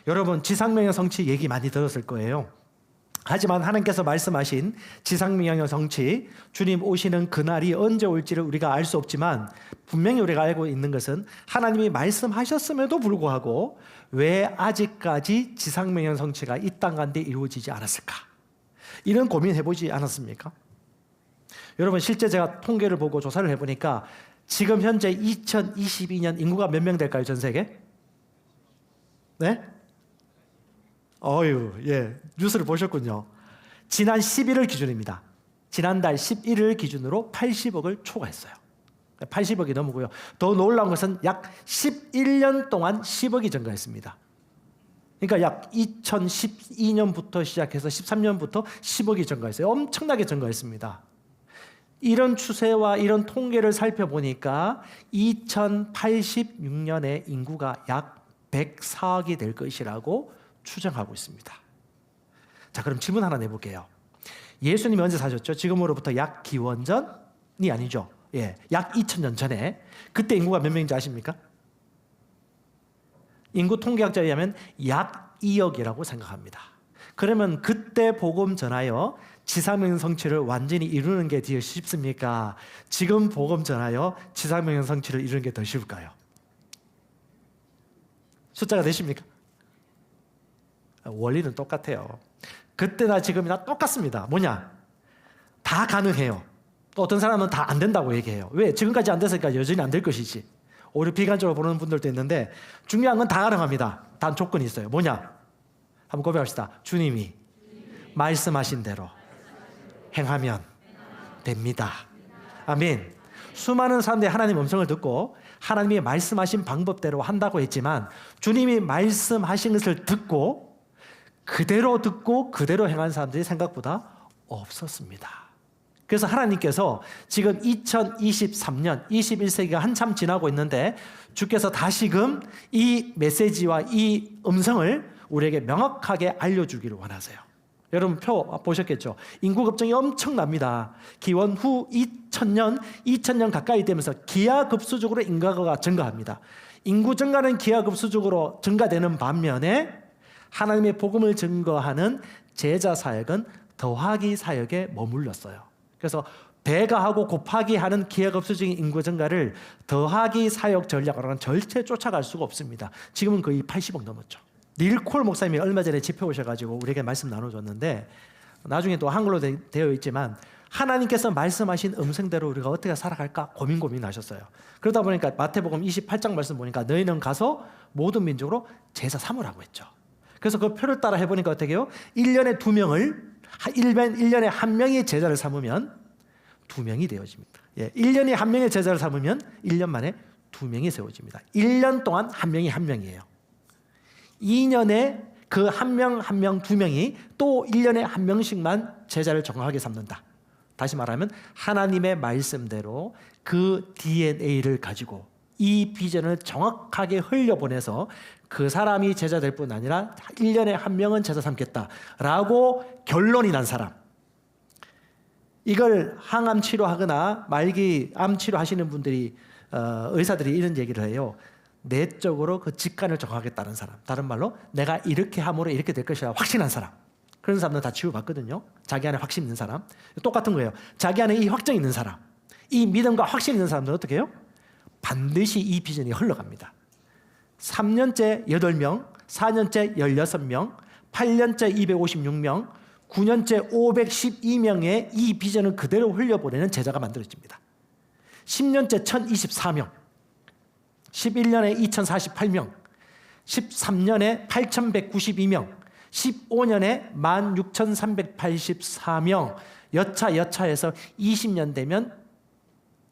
여러분 지상명령 성취 얘기 많이 들었을 거예요. 하지만 하나님께서 말씀하신 지상명령 성취, 주님 오시는 그날이 언제 올지를 우리가 알 수 없지만 분명히 우리가 알고 있는 것은 하나님이 말씀하셨음에도 불구하고 왜 아직까지 지상명령 성취가 이 땅 가운데 이루어지지 않았을까? 이런 고민해보지 않았습니까? 여러분 실제 제가 통계를 보고 조사를 해보니까 지금 현재 2022년 인구가 몇 명 될까요? 전 세계? 네? 뉴스를 보셨군요. 지난 11월 기준입니다. 지난달 11일 기준으로 80억을 초과했어요. 80억이 넘고요. 더 놀라운 것은 약 11년 동안 10억이 증가했습니다. 그러니까 약 2012년부터 시작해서 13년부터 10억이 증가했어요. 엄청나게 증가했습니다. 이런 추세와 이런 통계를 살펴보니까 2086년에 인구가 약 104억이 될 것이라고 추정하고 있습니다. 자, 그럼 질문 하나 내볼게요. 예수님이 언제 사셨죠? 지금으로부터 약 기원전이 아니죠. 약 2000년 전에 그때 인구가 몇 명인지 아십니까? 인구 통계학자에 의하면 약 2억이라고 생각합니다. 그러면 그때 복음 전하여 지상명령 성취를 완전히 이루는 게 더 쉽습니까? 지금 복음 전하여 지상명령 성취를 이루는 게 더 쉬울까요? 숫자가 되십니까? 원리는 똑같아요. 그때나 지금이나 똑같습니다. 뭐냐? 다 가능해요. 또 어떤 사람은 다 안 된다고 얘기해요. 왜? 지금까지 안 됐으니까 여전히 안 될 것이지. 오히려 비관적으로 보는 분들도 있는데 중요한 건 다 가능합니다. 단 조건이 있어요. 뭐냐? 한번 고백합시다. 주님이 말씀하신 대로 행하면 됩니다. 아멘. 수많은 사람들이 하나님 음성을 듣고 하나님이 말씀하신 방법대로 한다고 했지만 주님이 말씀하신 것을 듣고 그대로 행한 사람들이 생각보다 없었습니다. 그래서 하나님께서 지금 2023년 21세기가 한참 지나고 있는데 주께서 다시금 이 메시지와 이 음성을 우리에게 명확하게 알려주기를 원하세요. 여러분 표 보셨겠죠? 인구 급증이 엄청납니다. 기원 후 2000년 가까이 되면서 기하급수적으로 인구가 증가합니다. 인구 증가는 기하급수적으로 증가되는 반면에 하나님의 복음을 증거하는 제자 사역은 더하기 사역에 머물렀어요. 그래서 배가 하고 곱하기 하는 기하급수적인 인구 증가를 더하기 사역 전략으로는 절대 쫓아갈 수가 없습니다. 지금은 거의 80억 넘었죠. 닐 콜 목사님이 얼마 전에 집회 오셔가지고 우리에게 말씀 나눠줬는데 나중에 또 한글로 되어 있지만 하나님께서 말씀하신 음성대로 우리가 어떻게 살아갈까 고민하셨어요. 그러다 보니까 마태복음 28장 말씀 보니까 너희는 가서 모든 민족으로 제사 삼으라고 했죠. 그래서 그 표를 따라 해보니까 어떻게 해요? 1년에 1년에 한 명의 제자를 삼으면 2명이 되어집니다. 1년에 한 명의 제자를 삼으면 1년 만에 2명이 세워집니다. 1년 동안 한 명이에요. 2년에 그 한 명 2명이 또 1년에 한 명씩만 제자를 정확하게 삼는다. 다시 말하면 하나님의 말씀대로 그 DNA를 가지고 이 비전을 정확하게 흘려보내서 그 사람이 제자 될 뿐 아니라 1년에 한 명은 제자 삼겠다라고 결론이 난 사람. 이걸 항암 치료하거나 말기 암 치료하시는 분들이 의사들이 이런 얘기를 해요. 내적으로 그 직관을 정하겠다는 사람. 다른 말로 내가 이렇게 함으로 이렇게 될 것이라 확신한 사람. 그런 사람들은 다 치유받거든요. 자기 안에 확신 있는 사람. 똑같은 거예요. 자기 안에 이 확정 있는 사람. 이 믿음과 확신 있는 사람들은 어떻게 해요? 반드시 이 비전이 흘러갑니다. 3년째 8명, 4년째 16명, 8년째 256명, 9년째 512명의 이 비전을 그대로 흘려보내는 제자가 만들어집니다. 10년째 1024명, 11년에 2048명, 13년에 8192명, 15년에 16,384명, 여차해서 20년 되면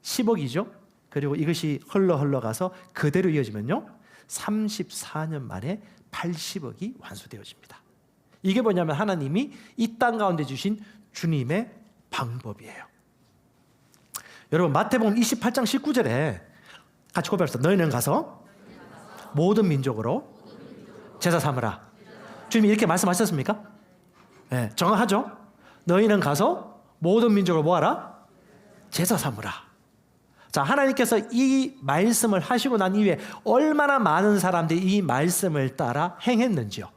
10억이죠. 그리고 이것이 흘러가서 그대로 이어지면요 34년 만에 80억이 완수되어집니다. 이게 뭐냐면 하나님이 이 땅 가운데 주신 주님의 방법이에요. 여러분 마태복음 28장 19절에 같이 고백합시다. 너희는 가서 모든 민족으로 제사 삼으라. 주님이 이렇게 말씀하셨습니까? 네, 정확하죠? 너희는 가서 모든 민족을 뭐하라? 제사 삼으라. 자, 하나님께서 이 말씀을 하시고 난 이후에 얼마나 많은 사람들이 이 말씀을 따라 행했는지요.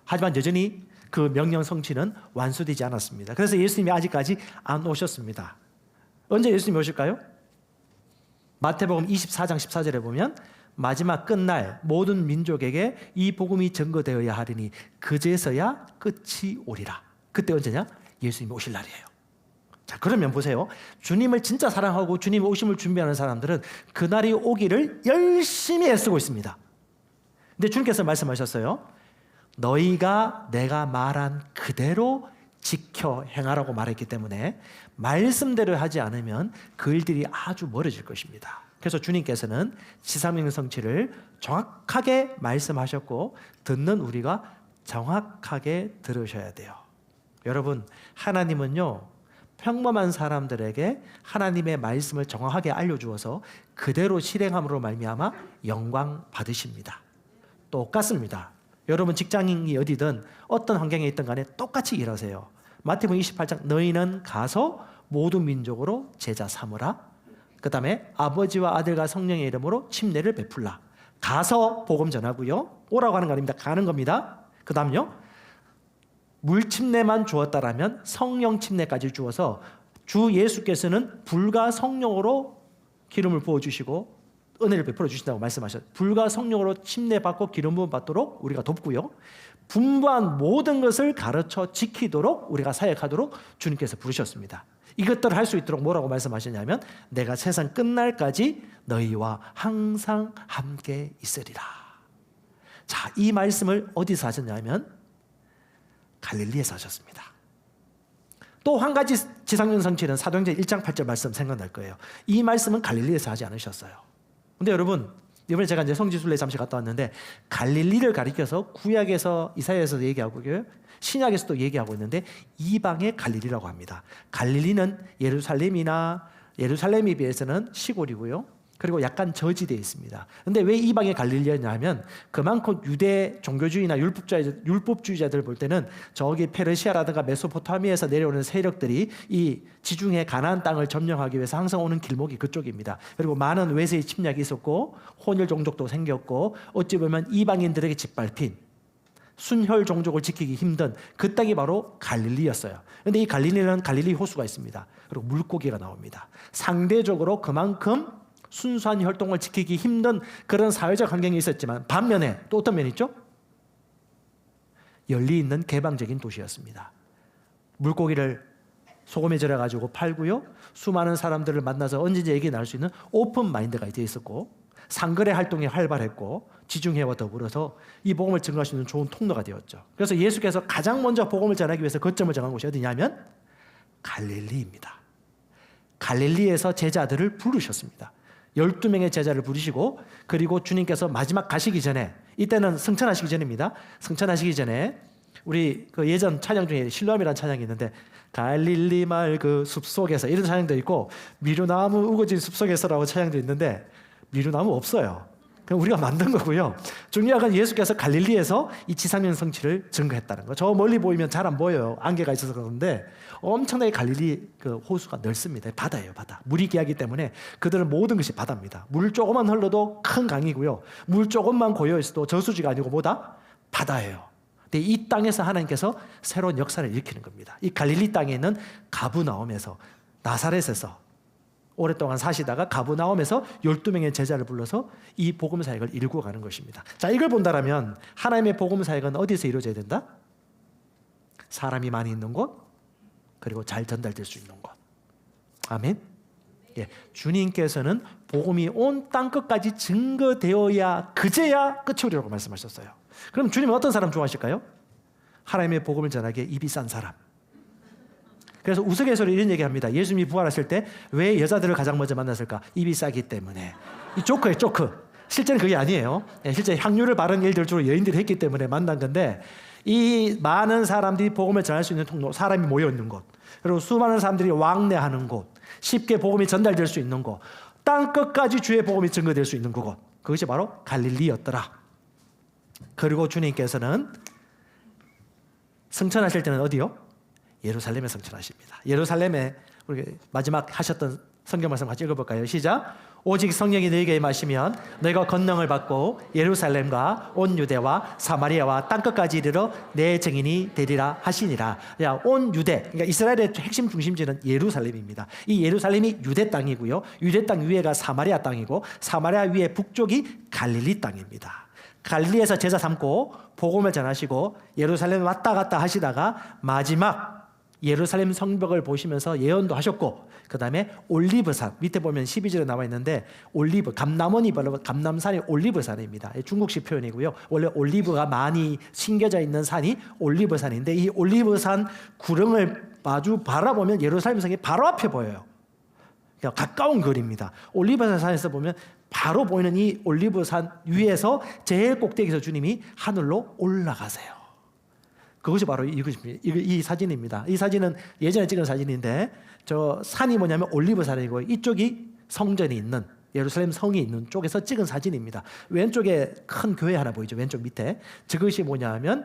하지만 여전히 그 명령 성취는 완수되지 않았습니다. 그래서 예수님이 아직까지 안 오셨습니다. 언제 예수님이 오실까요? 마태복음 24장 14절에 보면 마지막 끝날 모든 민족에게 이 복음이 증거되어야 하리니 그제서야 끝이 오리라. 그때 언제냐? 예수님이 오실 날이에요. 자, 그러면 보세요. 주님을 진짜 사랑하고 주님 오심을 준비하는 사람들은 그날이 오기를 열심히 애쓰고 있습니다. 근데 주님께서 말씀하셨어요. 너희가 내가 말한 그대로 지켜 행하라고 말했기 때문에 말씀대로 하지 않으면 그 일들이 아주 멀어질 것입니다. 그래서 주님께서는 지상명령 성취를 정확하게 말씀하셨고 듣는 우리가 정확하게 들으셔야 돼요. 여러분, 하나님은요 평범한 사람들에게 하나님의 말씀을 정확하게 알려주어서 그대로 실행함으로 말미암아 영광 받으십니다. 똑같습니다. 여러분 직장인이 어디든 어떤 환경에 있든 간에 똑같이 일하세요. 마태복음 28장 너희는 가서 모든 민족으로 제자 삼으라. 그 다음에 아버지와 아들과 성령의 이름으로 침례를 베풀라. 가서 복음 전하고요. 오라고 하는 거 아닙니다. 가는 겁니다. 그 다음요. 물 침례만 주었다라면 성령 침례까지 주어서 주 예수께서는 불과 성령으로 기름을 부어주시고 은혜를 베풀어 주신다고 말씀하셨어요. 불과 성령으로 침례받고 기름 부음 받도록 우리가 돕고요. 분부한 모든 것을 가르쳐 지키도록 우리가 사역하도록 주님께서 부르셨습니다. 이것들을 할 수 있도록 뭐라고 말씀하셨냐면 내가 세상 끝날까지 너희와 항상 함께 있으리라. 자, 이 말씀을 어디서 하셨냐면 갈릴리에서 하셨습니다. 또 한 가지 지상명 성취는 사도행전 1장 8절 말씀 생각날 거예요. 이 말씀은 갈릴리에서 하지 않으셨어요. 근데 여러분, 이번에 제가 이제 성지순례 잠시 갔다 왔는데 갈릴리를 가리켜서 구약에서 이사야에서 얘기하고요. 신약에서도 얘기하고 있는데 이방의 갈릴리라고 합니다. 갈릴리는 예루살렘에 비해서는 시골이고요. 그리고 약간 저지대에 있습니다. 그런데 왜 이방의 갈릴리였냐면 그만큼 유대 종교주의나 율법주의자들 볼 때는 저기 페르시아라든가 메소포타미아에서 내려오는 세력들이 이 지중해 가나안 땅을 점령하기 위해서 항상 오는 길목이 그쪽입니다. 그리고 많은 외세의 침략이 있었고 혼혈 종족도 생겼고 어찌 보면 이방인들에게 짓밟힌 순혈 종족을 지키기 힘든 그 땅이 바로 갈릴리였어요. 그런데 이 갈릴리는 갈릴리 호수가 있습니다. 그리고 물고기가 나옵니다. 상대적으로 그만큼 순수한 혈통을 지키기 힘든 그런 사회적 환경이 있었지만 반면에 또 어떤 면이 있죠? 열리 있는 개방적인 도시였습니다. 물고기를 소금에 절여가지고 팔고요. 수많은 사람들을 만나서 언제든지 얘기 나눌 수 있는 오픈 마인드가 되어 있었고 상거래 활동이 활발했고 지중해와 더불어서 이 복음을 증거할 수 있는 좋은 통로가 되었죠. 그래서 예수께서 가장 먼저 복음을 전하기 위해서 거점을 정한 곳이 어디냐면 갈릴리입니다. 갈릴리에서 제자들을 부르셨습니다. 12명의 제자를 부르시고 그리고 주님께서 마지막 가시기 전에 이때는 승천하시기 전입니다. 승천하시기 전에 우리 그 예전 찬양 중에 실로암이라는 찬양이 있는데 갈릴리 말 그 숲속에서 이런 찬양도 있고 미루나무 우거진 숲속에서라고 찬양도 있는데 미루나무 없어요. 그냥 우리가 만든 거고요. 중요한 건 예수께서 갈릴리에서 이 지상명 성취를 증거했다는 거. 저 멀리 보이면 잘 안 보여요. 안개가 있어서 그런데 엄청나게 갈릴리 그 호수가 넓습니다. 바다예요, 바다. 물이 귀하기 때문에 그들은 모든 것이 바다입니다. 물 조금만 흘러도 큰 강이고요. 물 조금만 고여 있어도 저수지가 아니고 뭐다? 바다예요. 근데 이 땅에서 하나님께서 새로운 역사를 일으키는 겁니다. 이 갈릴리 땅에 있는 가브나움에서 나사렛에서 오랫동안 사시다가 가브나움에서 12명의 제자를 불러서 이 복음 사역을 이루고 가는 것입니다. 자, 이걸 본다면 하나님의 복음 사역은 어디서 이루어져야 된다? 사람이 많이 있는 곳, 그리고 잘 전달될 수 있는 곳. 아멘. 예, 주님께서는 복음이 온 땅 끝까지 증거되어야 그제야 끝이 오리라고 말씀하셨어요. 그럼 주님은 어떤 사람 좋아하실까요? 하나님의 복음을 전하기에 입이 싼 사람. 그래서 우스갯소리로 이런 얘기합니다. 예수님이 부활하실 때 왜 여자들을 가장 먼저 만났을까? 입이 싸기 때문에. 이 조크예요, 조크. 실제는 그게 아니에요. 실제 향유를 바른 일들 주로 여인들이 했기 때문에 만난 건데 이 많은 사람들이 복음을 전할 수 있는 통로, 사람이 모여 있는 곳, 그리고 수많은 사람들이 왕래하는 곳, 쉽게 복음이 전달될 수 있는 곳, 땅 끝까지 주의 복음이 증거될 수 있는 그곳, 그것이 바로 갈릴리였더라. 그리고 주님께서는 승천하실 때는 어디요? 예루살렘에 승천하십니다. 예루살렘에 우리 마지막 하셨던 성경 말씀 같이 읽어볼까요? 시작. 오직 성령이 너희에게 임하시면 너희가 권능을 받고 예루살렘과 온 유대와 사마리아와 땅끝까지 이르러 내 증인이 되리라 하시니라. 야, 온 유대, 그러니까 이스라엘의 핵심 중심지는 예루살렘입니다. 이 예루살렘이 유대 땅이고요. 유대 땅 위에가 사마리아 땅이고 사마리아 위에 북쪽이 갈릴리 땅입니다. 갈릴리에서 제자 삼고 복음을 전하시고 예루살렘 왔다 갔다 하시다가 마지막 예루살렘 성벽을 보시면서 예언도 하셨고, 그 다음에 올리브산, 밑에 보면 12절에 나와 있는데 올리브, 감남원이 바로 감남산이 올리브산입니다. 중국식 표현이고요. 원래 올리브가 많이 심겨져 있는 산이 올리브산인데 이 올리브산 구름을 마주 바라보면 예루살렘 성이 바로 앞에 보여요. 그러니까 가까운 거리입니다. 올리브산에서 보면 바로 보이는 이 올리브산 위에서 제일 꼭대기에서 주님이 하늘로 올라가세요. 그것이 바로 이 사진입니다. 이 사진은 예전에 찍은 사진인데 저 산이 뭐냐면 올리브산이고 이쪽이 성전이 있는 예루살렘 성이 있는 쪽에서 찍은 사진입니다. 왼쪽에 큰 교회 하나 보이죠. 왼쪽 밑에. 저것이 뭐냐면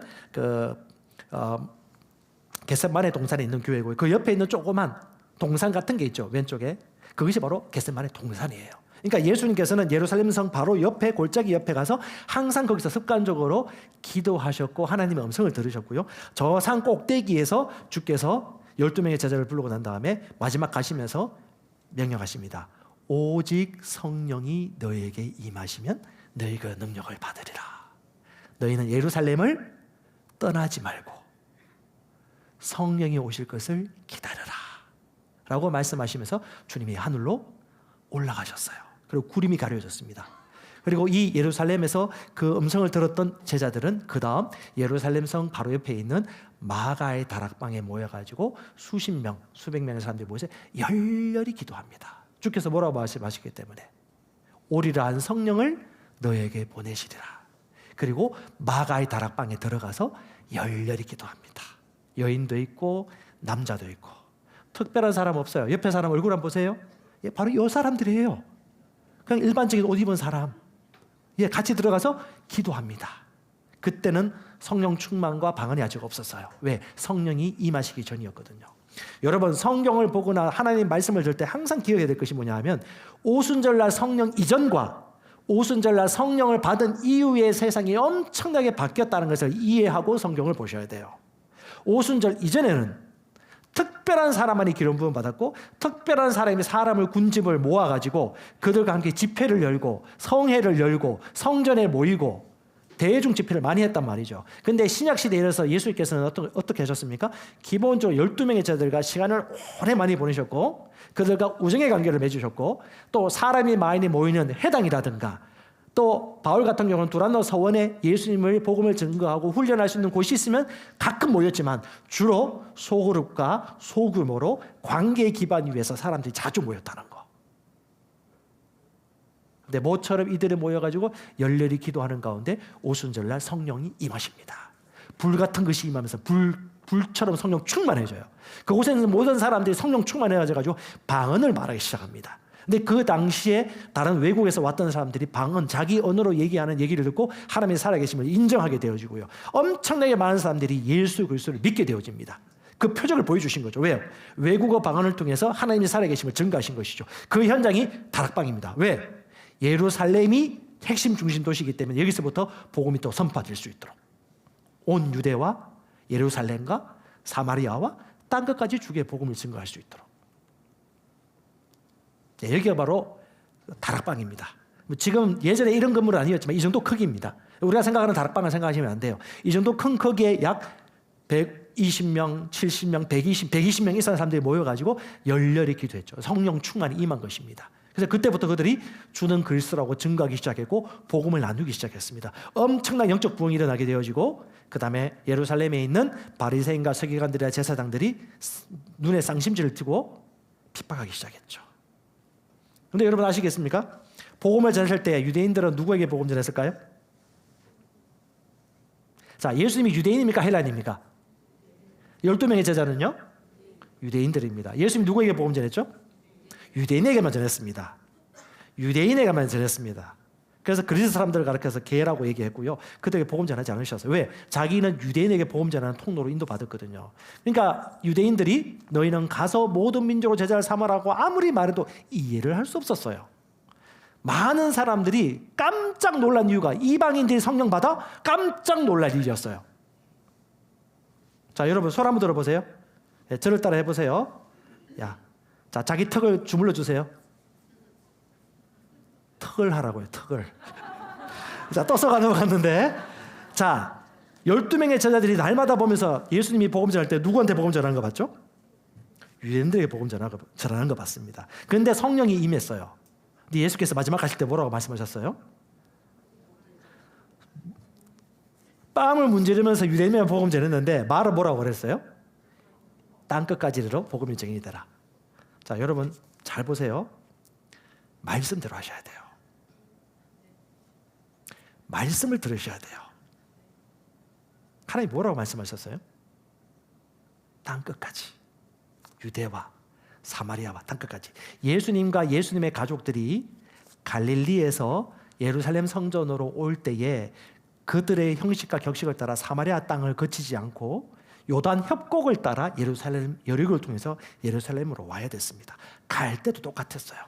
겟세마네 동산에 있는 교회고 그 옆에 있는 조그만 동산 같은 게 있죠. 왼쪽에. 그것이 바로 겟세마네 동산이에요. 그러니까 예수님께서는 예루살렘 성 바로 옆에 골짜기 옆에 가서 항상 거기서 습관적으로 기도하셨고 하나님의 음성을 들으셨고요. 저 산 꼭대기에서 주께서 12명의 제자를 부르고 난 다음에 마지막 가시면서 명령하십니다. 오직 성령이 너희에게 임하시면 너희가 능력을 받으리라. 너희는 예루살렘을 떠나지 말고 성령이 오실 것을 기다려라 라고 말씀하시면서 주님이 하늘로 올라가셨어요. 그리고 구름이 가려졌습니다. 그리고 이 예루살렘에서 그 음성을 들었던 제자들은 그 다음 예루살렘 성 바로 옆에 있는 마가의 다락방에 모여가지고 수십 명, 수백 명의 사람들이 모여서 열렬히 기도합니다. 주께서 뭐라고 말씀하시기 때문에 오리라 한 성령을 너에게 보내시리라. 그리고 마가의 다락방에 들어가서 열렬히 기도합니다. 여인도 있고 남자도 있고 특별한 사람 없어요. 옆에 사람 얼굴 한번 보세요. 예, 바로 이 사람들이에요. 그냥 일반적인 옷 입은 사람. 예, 같이 들어가서 기도합니다. 그때는 성령 충만과 방언이 아직 없었어요. 왜? 성령이 임하시기 전이었거든요. 여러분 성경을 보거나 하나님 말씀을 들 때 항상 기억해야 될 것이 뭐냐 하면 오순절날 성령 이전과 오순절날 성령을 받은 이후의 세상이 엄청나게 바뀌었다는 것을 이해하고 성경을 보셔야 돼요. 오순절 이전에는 특별한 사람만이 기름 부음 받았고 특별한 사람이 사람을 군집을 모아가지고 그들과 함께 집회를 열고 성회를 열고 성전에 모이고 대중 집회를 많이 했단 말이죠. 근데 신약시대에 이르러서 예수님께서는 어떻게 하셨습니까? 기본적으로 12명의 제자들과 시간을 오래 많이 보내셨고 그들과 우정의 관계를 맺으셨고 또 사람이 많이 모이는 회당이라든가 또 바울 같은 경우는 두란노 서원에 예수님을 복음을 증거하고 훈련할 수 있는 곳이 있으면 가끔 모였지만 주로 소그룹과 소규모로 관계 기반 위에서 사람들이 자주 모였다는 거. 근데 모처럼 이들이 모여가지고 열렬히 기도하는 가운데 오순절날 성령이 임하십니다. 불 같은 것이 임하면서 불처럼 성령 충만해져요. 그곳에는 모든 사람들이 성령 충만해가지고 방언을 말하기 시작합니다. 근데 그 당시에 다른 외국에서 왔던 사람들이 방언, 자기 언어로 얘기하는 얘기를 듣고 하나님의 살아계심을 인정하게 되어지고요. 엄청나게 많은 사람들이 예수 그리스도를 믿게 되어집니다. 그 표적을 보여주신 거죠. 왜요? 외국어 방언을 통해서 하나님의 살아계심을 증거하신 것이죠. 그 현장이 다락방입니다. 왜? 예루살렘이 핵심 중심 도시이기 때문에 여기서부터 복음이 또 선포될 수 있도록 온 유대와 예루살렘과 사마리아와 땅끝까지 주의 복음을 증거할 수 있도록 여기가 바로 다락방입니다. 지금 예전에 이런 건물은 아니었지만 이 정도 크기입니다. 우리가 생각하는 다락방을 생각하시면 안 돼요. 이 정도 큰 크기에 약 120명, 70명, 120명 이상 사람들이 모여가지고 열렬히 기도했죠. 성령 충만이 임한 것입니다. 그래서 그때부터 그들이 주는 그리스도라고 증거하기 시작했고 복음을 나누기 시작했습니다. 엄청난 영적 부흥이 일어나게 되어지고 그 다음에 예루살렘에 있는 바리새인과 서기관들이나 제사장들이 눈에 쌍심지를 띠고 핍박하기 시작했죠. 그런데 여러분 아시겠습니까? 복음을 전할 때 유대인들은 누구에게 복음 전했을까요? 자, 예수님이 유대인입니까? 헬라인입니까? 12명의 제자는요? 유대인들입니다. 예수님이 누구에게 복음 전했죠? 유대인에게만 전했습니다. 유대인에게만 전했습니다. 그래서 그리스 사람들을 가르쳐서 개라고 얘기했고요. 그들에게 복음 전하지 않으셨어요. 왜? 자기는 유대인에게 복음 전하는 통로로 인도받았거든요. 그러니까 유대인들이 너희는 가서 모든 민족으로 제자를 삼으라고 아무리 말해도 이해를 할 수 없었어요. 많은 사람들이 깜짝 놀란 이유가 이방인들이 성령 받아 깜짝 놀랄 일이었어요. 자, 여러분 손 한번 들어보세요. 네, 저를 따라 해보세요. 야, 자, 자기 턱을 주물러 주세요. 턱을 하라고요, 턱을. 자, 떠서가 넘어갔는데, 자, 12명의 제자들이 날마다 보면서 예수님이 복음 전할 때 누구한테 복음 전하는 거 봤죠? 유대인들에게 복음 전하는 거 봤습니다. 그런데 성령이 임했어요. 근데 예수께서 마지막 가실 때 뭐라고 말씀하셨어요? 뺨을 문지르면서 유대인에게 복음 전했는데 말은 뭐라고 그랬어요? 땅끝까지 이르러 복음이 증인이 되라. 자, 여러분 잘 보세요. 말씀대로 하셔야 돼요. 말씀을 들으셔야 돼요. 하나님이 뭐라고 말씀하셨어요? 땅끝까지. 유대와 사마리아와 땅끝까지. 예수님과 예수님의 가족들이 갈릴리에서 예루살렘 성전으로 올 때에 그들의 형식과 격식을 따라 사마리아 땅을 거치지 않고 요단 협곡을 따라 예루살렘 여리고를 통해서 예루살렘으로 와야 됐습니다. 갈 때도 똑같았어요.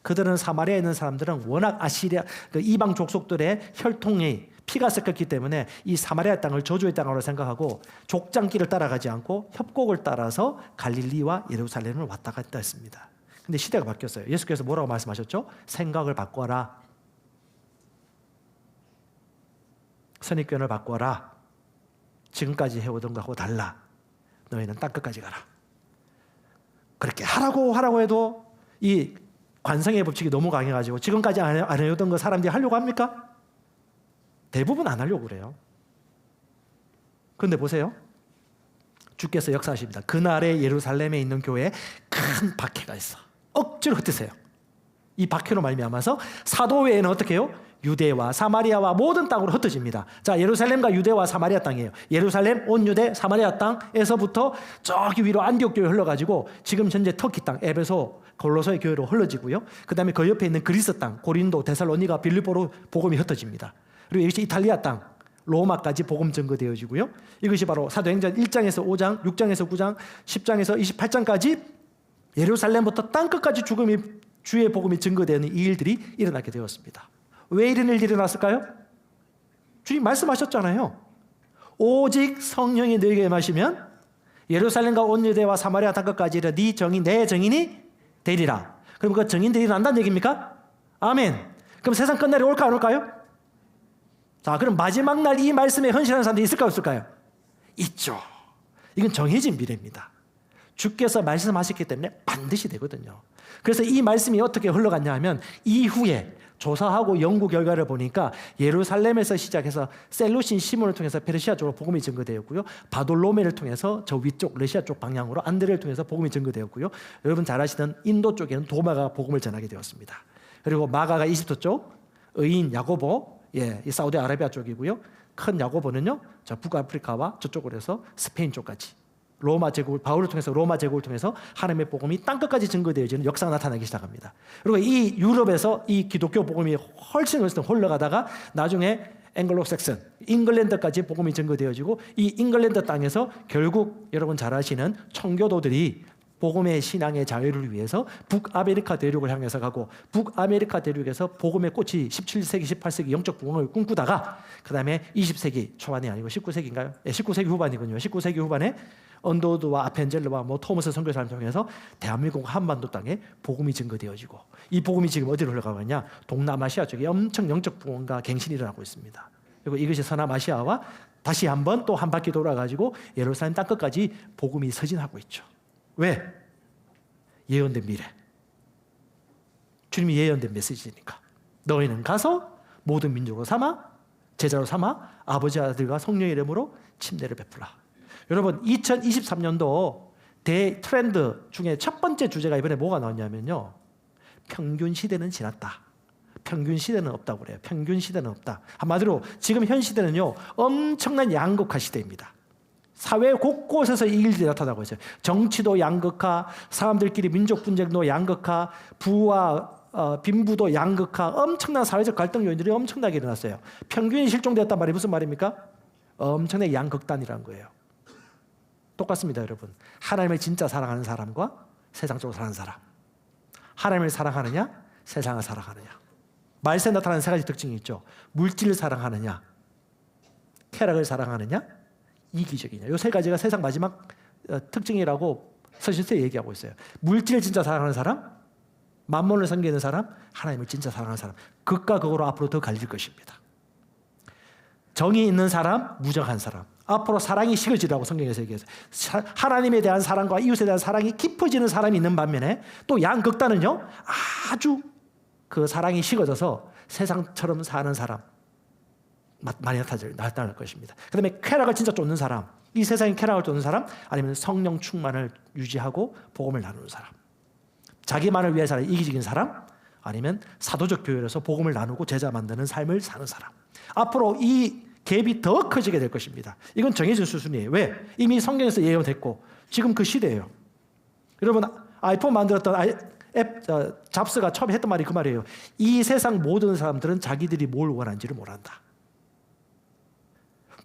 그들은 사마리아에 있는 사람들은 워낙 아시리아 그 이방 족속들의 혈통이 피가 섞였기 때문에 이 사마리아 땅을 저주의 땅으로 생각하고 족장길을 따라가지 않고 협곡을 따라서 갈릴리와 예루살렘을 왔다 갔다 했습니다. 근데 시대가 바뀌었어요. 예수께서 뭐라고 말씀하셨죠? 생각을 바꿔라. 선입견을 바꿔라. 지금까지 해오던 거하고 달라. 너희는 땅끝까지 가라. 그렇게 하라고 해도 이 관성의 법칙이 너무 강해가지고 지금까지 안 해오던 거 사람들이 하려고 합니까? 대부분 안 하려고 그래요. 그런데 보세요. 주께서 역사하십니다. 그날에 예루살렘에 있는 교회에 큰 박해가 있어. 억지로 흩으세요. 이 박해로 말미암아서 사도 외에는 어떻게 해요? 유대와 사마리아와 모든 땅으로 흩어집니다. 자, 예루살렘과 유대와 사마리아 땅이에요. 예루살렘, 온 유대, 사마리아 땅에서부터 저기 위로 안디옥 교회 흘러가지고 지금 현재 터키 땅, 에베소, 골로소의 교회로 흘러지고요. 그 다음에 그 옆에 있는 그리스 땅, 고린도, 데살로니가, 빌립보로 복음이 흩어집니다. 그리고 이것이 이탈리아 땅, 로마까지 복음 전거되어지고요. 이것이 바로 사도행전 1장에서 5장, 6장에서 9장, 10장에서 28장까지 예루살렘부터 땅끝까지 주의 복음이 증거되는 이 일들이 일어나게 되었습니다. 왜 이런 일들이 일어났을까요? 주님 말씀하셨잖아요. 오직 성령이 너에게 임하시면 예루살렘과 온 유대와 사마리아 땅끝까지 이르러 네 정인 내 정인이 되리라. 그럼 그 정인들이 난다는 얘기입니까? 아멘. 그럼 세상 끝날이 올까 안 올까요? 자, 그럼 마지막 날 이 말씀에 헌신하는 사람들이 있을까요, 없을까요? 있죠. 이건 정해진 미래입니다. 주께서 말씀하셨기 때문에 반드시 되거든요. 그래서 이 말씀이 어떻게 흘러갔냐 하면 이후에 조사하고 연구 결과를 보니까 예루살렘에서 시작해서 셀루신 시몬을 통해서 페르시아 쪽으로 복음이 전거되었고요. 바돌로메를 통해서 저 위쪽 러시아 쪽 방향으로 안드레를 통해서 복음이 전거되었고요. 여러분 잘 아시던 인도 쪽에는 도마가 복음을 전하게 되었습니다. 그리고 마가가 이집트 쪽, 의인 야고보, 이 사우디아라비아 쪽이고요. 큰 야고보는요, 저 북아프리카와 저쪽으로 해서 스페인 쪽까지. 로마 제국을 바울을 통해서 로마 제국을 통해서 하나님의 복음이 땅끝까지 증거되어지는 역사가 나타나기 시작합니다. 그리고 이 유럽에서 이 기독교 복음이 훨씬 흘러가다가 나중에 앵글로색슨 잉글랜드까지 복음이 증거되어지고 이 잉글랜드 땅에서 결국 여러분 잘 아시는 청교도들이 복음의 신앙의 자유를 위해서 북아메리카 대륙을 향해서 가고 북아메리카 대륙에서 복음의 꽃이 17세기, 18세기 영적 부흥을 꿈꾸다가 그 다음에 20세기 초반이 아니고 19세기인가요? 19세기 후반이군요. 19세기 후반에 언더우드와 아펜젤러와 토머스 선교사를 통해서 대한민국 한반도 땅에 복음이 증거되어지고 이 복음이 지금 어디로 흘러가고 있냐? 동남아시아 쪽에 엄청 영적 부흥과 갱신이 일어나고 있습니다. 그리고 이것이 서남아시아와 다시 한번 또 한 바퀴 돌아가지고 예루살렘 땅끝까지 복음이 서진하고 있죠. 왜? 예언된 미래. 주님이 예언된 메시지니까. 너희는 가서 모든 민족으로 삼아 제자로 삼아 아버지 아들과 성령의 이름으로 침례를 베풀라. 여러분 2023년도 대트렌드 중에 첫 번째 주제가 이번에 뭐가 나왔냐면요. 평균 시대는 지났다. 평균 시대는 없다고 그래요. 평균 시대는 없다. 한마디로 지금 현 시대는요. 엄청난 양극화 시대입니다. 사회 곳곳에서 이 일들이 나타나고 있어요. 정치도 양극화, 사람들끼리 민족 분쟁도 양극화, 부와 빈부도 양극화, 엄청난 사회적 갈등 요인들이 엄청나게 일어났어요. 평균이 실종되었단 말이 무슨 말입니까? 엄청나게 양극단이라는 거예요. 똑같습니다, 여러분. 하나님을 진짜 사랑하는 사람과 세상적으로 사랑하는 사람. 하나님을 사랑하느냐, 세상을 사랑하느냐. 말세에 나타나는 세 가지 특징이 있죠. 물질을 사랑하느냐, 쾌락을 사랑하느냐, 이기적이냐. 이 세 가지가 세상 마지막 특징이라고 서신서에 얘기하고 있어요. 물질을 진짜 사랑하는 사람, 만몬을 섬기는 사람, 하나님을 진짜 사랑하는 사람. 극과 극으로 앞으로 더 갈릴 것입니다. 정이 있는 사람, 무정한 사람. 앞으로 사랑이 식어지라고 성경에서 얘기했어요. 하나님에 대한 사랑과 이웃에 대한 사랑이 깊어지는 사람이 있는 반면에 또 양극단은요, 아주 그 사랑이 식어져서 세상처럼 사는 사람 많이 나타날 것입니다. 그 다음에 쾌락을 진짜 쫓는 사람, 이 세상의 쾌락을 쫓는 사람, 아니면 성령 충만을 유지하고 복음을 나누는 사람, 자기만을 위해 사는 이기적인 사람, 아니면 사도적 교회에서 복음을 나누고 제자 만드는 삶을 사는 사람. 앞으로 이 갭이 더 커지게 될 것입니다. 이건 정해진 수순이에요. 왜? 이미 성경에서 예언됐고 지금 그 시대예요. 여러분, 아이폰 만들었던 잡스가 처음에 했던 말이 그 말이에요. 이 세상 모든 사람들은 자기들이 뭘 원하는지를 모른다.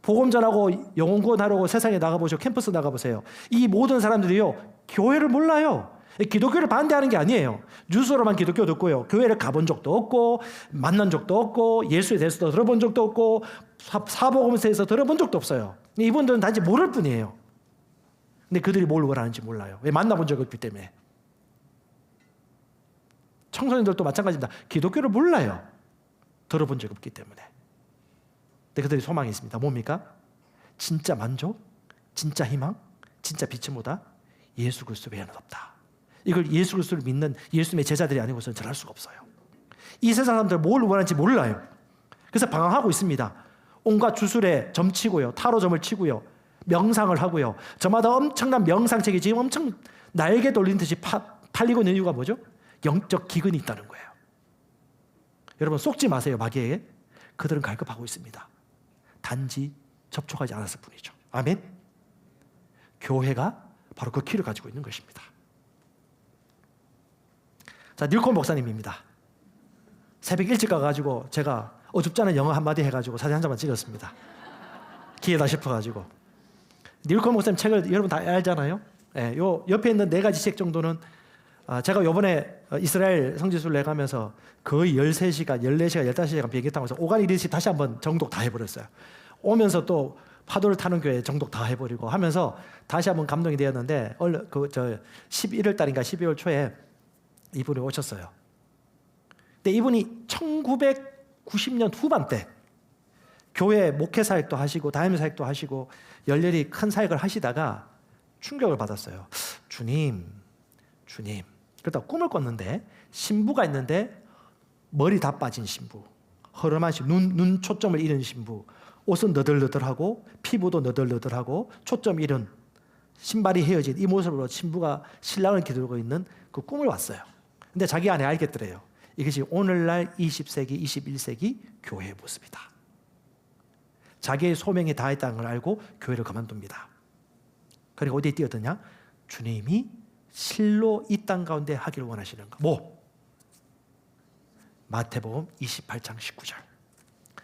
복음 전하고 영혼 구원하려고 세상에 나가보시고 캠퍼스 나가보세요. 이 모든 사람들이요, 교회를 몰라요. 기독교를 반대하는 게 아니에요. 뉴스로만 기독교 듣고요, 교회를 가본 적도 없고 만난 적도 없고 예수에 대해서도 들어본 적도 없고 사복음서에서 들어본 적도 없어요. 이분들은 단지 모를 뿐이에요. 근데 그들이 뭘 원하는지 몰라요. 왜? 만나본 적이 없기 때문에. 청소년들도 마찬가지입니다. 기독교를 몰라요. 들어본 적이 없기 때문에. 근데 그들이 소망이 있습니다. 뭡니까? 진짜 만족, 진짜 희망, 진짜 빛이 뭐다? 예수 그리스도 외에는 없다. 이걸 예수 그리스도를 믿는 예수님의 제자들이 아니고서는 전할 수가 없어요. 이 세상 사람들 뭘 원하는지 몰라요. 그래서 방황하고 있습니다. 온갖 주술에 점치고요, 타로점을 치고요, 명상을 하고요. 저마다 엄청난 명상책이 지금 엄청 날개 돌린 듯이 팔리고 있는 이유가 뭐죠? 영적 기근이 있다는 거예요. 여러분, 속지 마세요. 마귀에게. 그들은 갈급하고 있습니다. 단지 접촉하지 않았을 뿐이죠. 아멘. 교회가 바로 그 키를 가지고 있는 것입니다. 자, 닐콘 목사님입니다. 새벽 일찍 가가지고 제가 어줍지 않은 영어 한마디 해가지고 사진 한 장만 찍었습니다. 기회다 싶어가지고. 닐콘 목사님 책을 여러분 다 알잖아요. 예, 요 옆에 있는 4가지 책 정도는 제가 요번에 이스라엘 성지순례 내가면서 거의 13시간, 14시간, 15시간 비행기 타면서 오간 이리시 다시 한번 정독 다 해버렸어요. 오면서 또 파도를 타는 교회 정독 다 해버리고 하면서 다시 한번 감동이 되었는데 11월 달인가 12월 초에 이분이 오셨어요. 근데 이분이 1990년 후반때 교회 목회 사역도 하시고 담임 사역도 하시고 열렬히 큰 사역을 하시다가 충격을 받았어요. 주님. 그러다 꿈을 꿨는데 신부가 있는데 머리 다 빠진 신부, 허름한 신부, 눈 초점을 잃은 신부, 옷은 너덜너덜하고 피부도 너덜너덜하고 초점 잃은, 신발이 헤어진 이 모습으로 신부가 신랑을 기다리고 있는 그 꿈을 왔어요. 근데 자기 안에 알겠더래요. 이것이 오늘날 20세기, 21세기 교회의 모습이다. 자기의 소명이 다했다는 걸 알고 교회를 그만둡니다. 그리고 어디에 뛰어드냐? 주님이 실로 이 땅 가운데 하기를 원하시는 거. 뭐? 마태복음 28장 19절,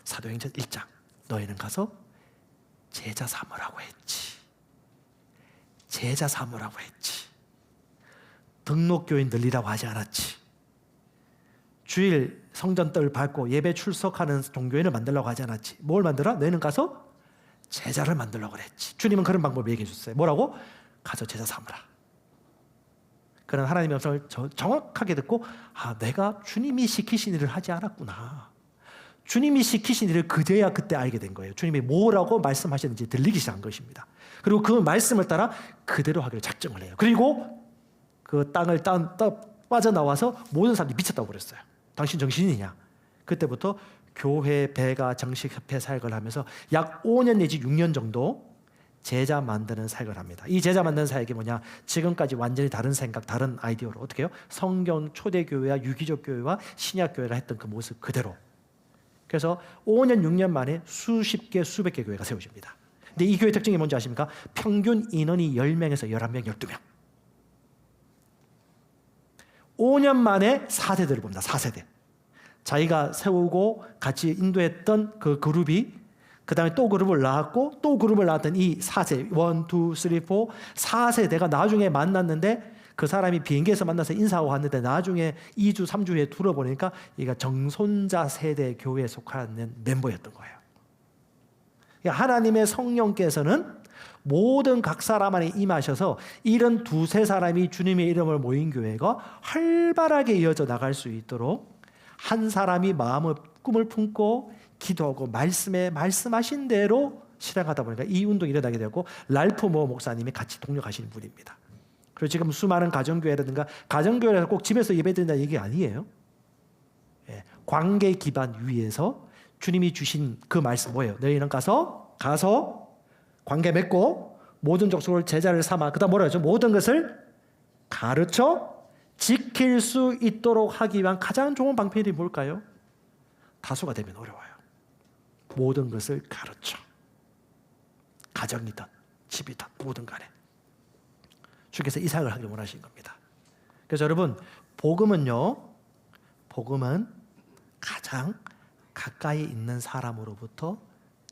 사도행전 1장, 너희는 가서 제자 삼으라고 했지. 제자 삼으라고 했지. 등록교인 늘리라고 하지 않았지. 주일 성전뜰 밟고 예배 출석하는 종교인을 만들라고 하지 않았지. 뭘 만들어? 너희는 가서 제자를 만들라고 그랬지. 주님은 그런 방법을 얘기해 줬어요. 뭐라고? 가서 제자 삼으라. 그런 하나님의 음성을 정확하게 듣고, 내가 주님이 시키신 일을 하지 않았구나. 주님이 시키신 일을 그제야 그때 알게 된 거예요. 주님이 뭐라고 말씀하셨는지 들리기 시작한 것입니다. 그리고 그 말씀을 따라 그대로 하기로 작정을 해요. 그리고 그 땅을 빠져나와서 모든 사람들이 미쳤다고 그랬어요. 당신 정신이냐? 그때부터 교회 배가 정식협회 사역을 하면서 약 5년 내지 6년 정도 제자 만드는 사역을 합니다. 이 제자 만드는 사역이 뭐냐? 지금까지 완전히 다른 생각, 다른 아이디어로 어떻게 해요? 성경 초대교회와 유기적 교회와 신약교회가 했던 그 모습 그대로. 그래서 5년, 6년 만에 수십 개, 수백 개 교회가 세워집니다. 근데 이 교회 특징이 뭔지 아십니까? 평균 인원이 10명에서 11명, 12명. 5년 만에 4세대를 봅니다. 4세대. 자기가 세우고 같이 인도했던 그 그룹이 그 다음에 또 그룹을 낳았고 또 그룹을 낳았던 이 4세, 1, 2, 3, 4, 4세대가 나중에 만났는데 그 사람이 비행기에서 만나서 인사하고 갔는데 나중에 2주, 3주 후에 들어보니까 얘가 정손자 세대 교회에 속하는 멤버였던 거예요. 그러니까 하나님의 성령께서는 모든 각 사람 안에 임하셔서 이런 두세 사람이 주님의 이름을 모인 교회가 활발하게 이어져 나갈 수 있도록 한 사람이 마음을 꿈을 품고 기도하고 말씀에 말씀하신 대로 실행하다 보니까 이 운동이 일어나게 되었고 랄프 모 목사님이 같이 동력하시는 분입니다. 그리고 지금 수많은 가정교회라든가 가정교회라서 꼭 집에서 예배드린다는 얘기 아니에요. 관계 기반 위에서 주님이 주신 그 말씀 뭐예요? 너희는 가서 관계 맺고 모든 족속을 제자를 삼아 그다음 뭐라 하죠? 모든 것을 가르쳐 지킬 수 있도록 하기 위한 가장 좋은 방편이 뭘까요? 다수가 되면 어려워요. 모든 것을 가르쳐. 가정이든 집이든 모든 간에. 주께서 이삭을 하길 원하신 겁니다. 그래서 여러분 복음은 가장 가까이 있는 사람으로부터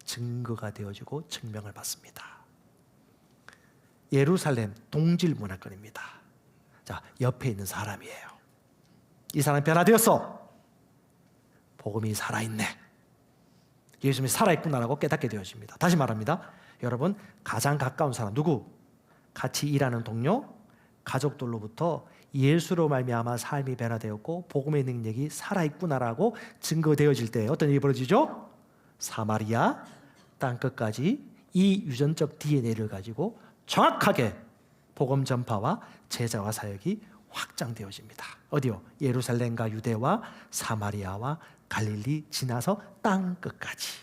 증거가 되어지고 증명을 받습니다. 예루살렘 동질 문화권입니다. 자, 옆에 있는 사람이에요. 이 사람이 변화되었어. 복음이 살아있네. 예수님이 살아있구나라고 깨닫게 되어집니다. 다시 말합니다. 여러분 가장 가까운 사람 누구? 같이 일하는 동료, 가족들로부터 예수로 말미암아 삶이 변화되었고 복음의 능력이 살아있구나라고 증거되어질 때 어떤 일이 벌어지죠? 사마리아 땅끝까지 이 유전적 DNA를 가지고 정확하게 복음 전파와 제자와 사역이 확장되어집니다. 어디요? 예루살렘과 유대와 사마리아와 갈릴리 지나서 땅끝까지.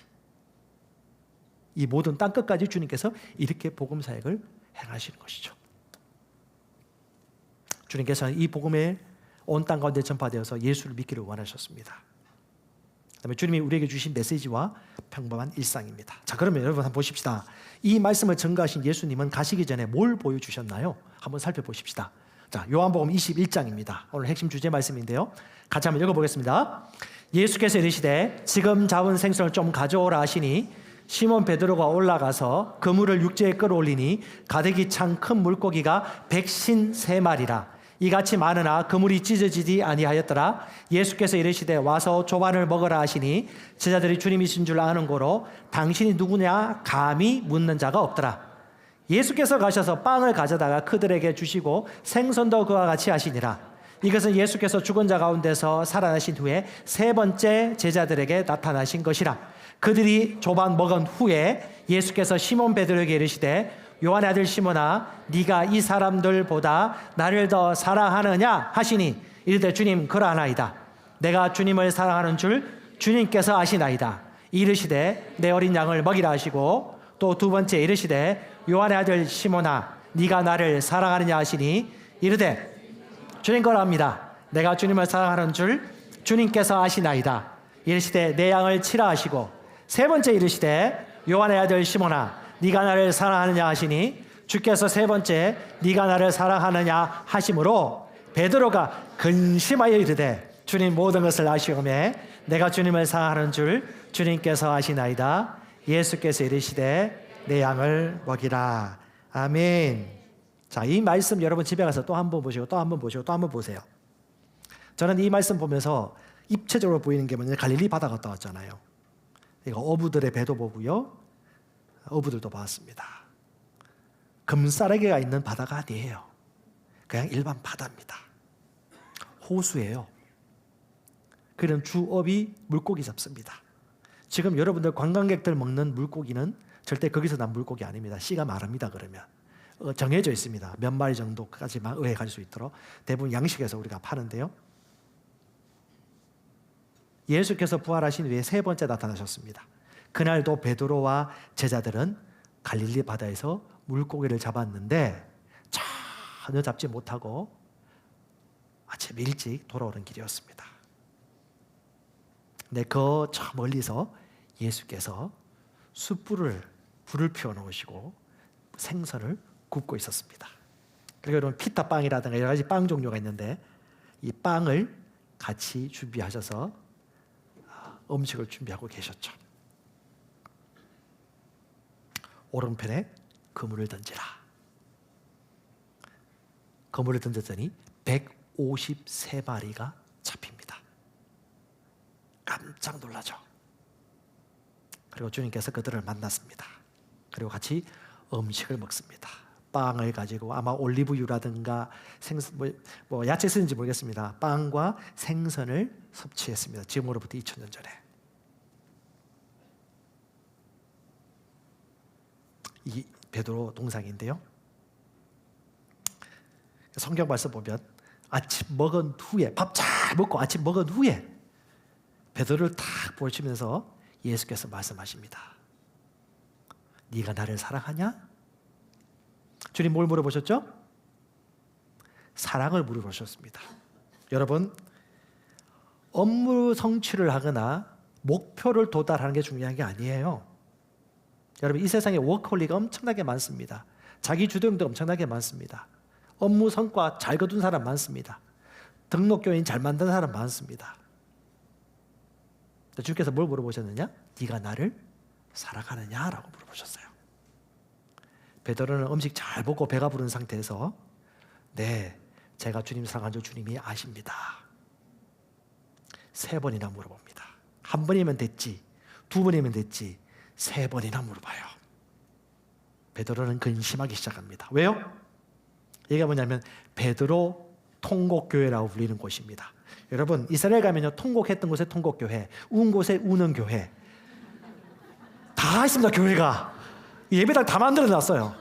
이 모든 땅끝까지 주님께서 이렇게 복음 사역을 행하시는 것이죠. 주님께서는 이 복음에 온 땅 가운데 전파되어서 예수를 믿기를 원하셨습니다. 그다음에 주님이 우리에게 주신 메시지와 평범한 일상입니다. 자, 그러면 여러분 한번 보십시다. 이 말씀을 전가하신 예수님은 가시기 전에 뭘 보여주셨나요? 한번 살펴보십시다. 자, 요한복음 21장입니다. 오늘 핵심 주제 말씀인데요. 같이 한번 읽어보겠습니다. 예수께서 이르시되 지금 잡은 생선을 좀 가져오라 하시니 시몬 베드로가 올라가서 그물을 육지에 끌어올리니 가득이 찬 큰 물고기가 153마리라. 이같이 많으나 그물이 찢어지지 아니하였더라. 예수께서 이르시되 와서 조반을 먹으라 하시니 제자들이 주님이신 줄 아는 고로 당신이 누구냐 감히 묻는 자가 없더라. 예수께서 가셔서 빵을 가져다가 그들에게 주시고 생선도 그와 같이 하시니라. 이것은 예수께서 죽은 자 가운데서 살아나신 후에 세 번째 제자들에게 나타나신 것이라. 그들이 조반 먹은 후에 예수께서 시몬 베드로에게 이르시되 요한의 아들 시몬아 네가 이 사람들보다 나를 더 사랑하느냐 하시니 이르되 주님 그러하나이다. 내가 주님을 사랑하는 줄 주님께서 아시나이다. 이르시되 내 어린 양을 먹이라 하시고 또 두 번째 이르시되 요한의 아들 시몬아 네가 나를 사랑하느냐 하시니 이르되 주님 거랍니다. 내가 주님을 사랑하는 줄 주님께서 아시나이다. 이르시되 내 양을 치라 하시고 세 번째 이르시되 요한의 아들 시몬아 네가 나를 사랑하느냐 하시니 주께서 세 번째 네가 나를 사랑하느냐 하심으로 베드로가 근심하여 이르되 주님 모든 것을 아시오매 내가 주님을 사랑하는 줄 주님께서 아시나이다. 예수께서 이르시되 내 양을 먹이라. 아멘. 자, 이 말씀 여러분 집에 가서 또 한 번 보시고 또 한 번 보시고 또 한 번 보세요. 저는 이 말씀 보면서 입체적으로 보이는 게 뭐냐면 갈릴리 바다 갔다 왔잖아요. 이거 어부들의 배도 보고요. 어부들도 봤습니다. 금싸라기가 있는 바다가 아니에요. 그냥 일반 바다입니다. 호수예요. 그런 주업이 물고기 잡습니다. 지금 여러분들 관광객들 먹는 물고기는 절대 거기서 난 물고기 아닙니다. 씨가 마릅니다. 그러면 정해져 있습니다. 몇 마리 정도까지만 의회 갈 수 있도록 대부분 양식에서 우리가 파는데요. 예수께서 부활하신 후에 세 번째 나타나셨습니다. 그날도 베드로와 제자들은 갈릴리 바다에서 물고기를 잡았는데 전혀 잡지 못하고 아침 일찍 돌아오는 길이었습니다. 근데 그 저 멀리서 예수께서 불을 피워놓으시고 생선을 굽고 있었습니다. 그리고 여러분 피타빵이라든가 여러 가지 빵 종류가 있는데 이 빵을 같이 준비하셔서 음식을 준비하고 계셨죠. 오른편에 그물을 던지라. 그물을 던졌더니 153마리가 잡힙니다. 깜짝 놀라죠. 그리고 주님께서 그들을 만났습니다. 그리고 같이 음식을 먹습니다. 빵을 가지고 아마 올리브유라든가 뭐 야채 쓰는지 모르겠습니다. 빵과 생선을 섭취했습니다. 지금으로부터 2000년 전에. 이 베드로 동상인데요. 성경 말씀 보면 아침 먹은 후에, 밥 잘 먹고 아침 먹은 후에 베드로를 탁 보여주면서 예수께서 말씀하십니다. 네가 나를 사랑하냐? 주님 뭘 물어보셨죠? 사랑을 물어보셨습니다. 여러분, 업무 성취를 하거나 목표를 도달하는 게 중요한 게 아니에요. 여러분, 이 세상에 워커홀릭이 엄청나게 많습니다. 자기 주도형도 엄청나게 많습니다. 업무 성과 잘 거둔 사람 많습니다. 등록교인 잘 만든 사람 많습니다. 주께서 뭘 물어보셨느냐? 네가 나를 사랑하느냐라고 물어보셨어요. 베드로는 음식 잘 먹고 배가 부른 상태에서 네, 제가 주님 사랑하는 줄 주님이 아십니다. 3번이나 물어봅니다. 1번이면 됐지, 2번이면 됐지, 3번이나 물어봐요. 베드로는 근심하기 시작합니다. 왜요? 이게 뭐냐면 베드로 통곡교회라고 불리는 곳입니다. 여러분, 이스라엘 가면요, 통곡했던 곳에 통곡교회, 운 곳에 우는 교회, 다 있습니다. 교회가 예배당 다 만들어놨어요.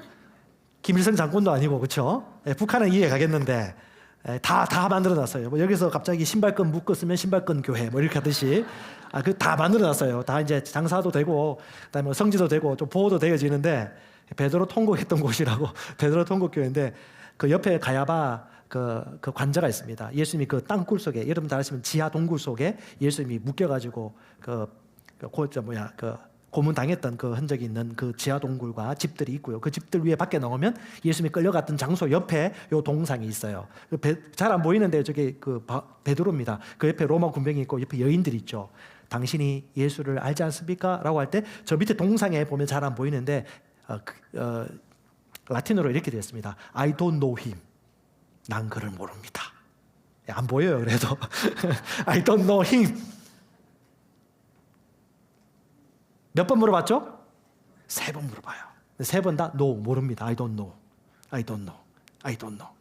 김일성 장군도 아니고, 그렇죠? 북한은 이해 가겠는데 다 만들어놨어요. 뭐 여기서 갑자기 신발끈 묶었으면 신발끈 교회 뭐 이렇게 하듯이 그 다 만들어놨어요. 다 이제 장사도 되고, 그다음에 성지도 되고 좀 보호도 되어지는데 베드로 통곡했던 곳이라고 베드로 통곡교회인데 그 옆에 가야바 그 관자가 있습니다. 예수님이 그 땅굴 속에, 여러분 다 아시면 지하 동굴 속에 예수님이 묶여가지고 고문 당했던 그 흔적이 있는 그 지하 동굴과 집들이 있고요. 그 집들 위에 밖에 나오면 예수님이 끌려갔던 장소 옆에 요 동상이 있어요. 잘 안 보이는데 저게 그 베드로입니다. 그 옆에 로마 군병이 있고 옆에 여인들이 있죠. 당신이 예수를 알지 않습니까? 라고 할 때 저 밑에 동상에 보면 잘 안 보이는데 라틴어로 이렇게 되어 있습니다. I don't know him. 난 그를 모릅니다. 안 보여요. 그래도 I don't know him. 몇 번 물어봤죠? 3번 물어봐요. 3번 다 no, 모릅니다. I don't know. I don't know. I don't know.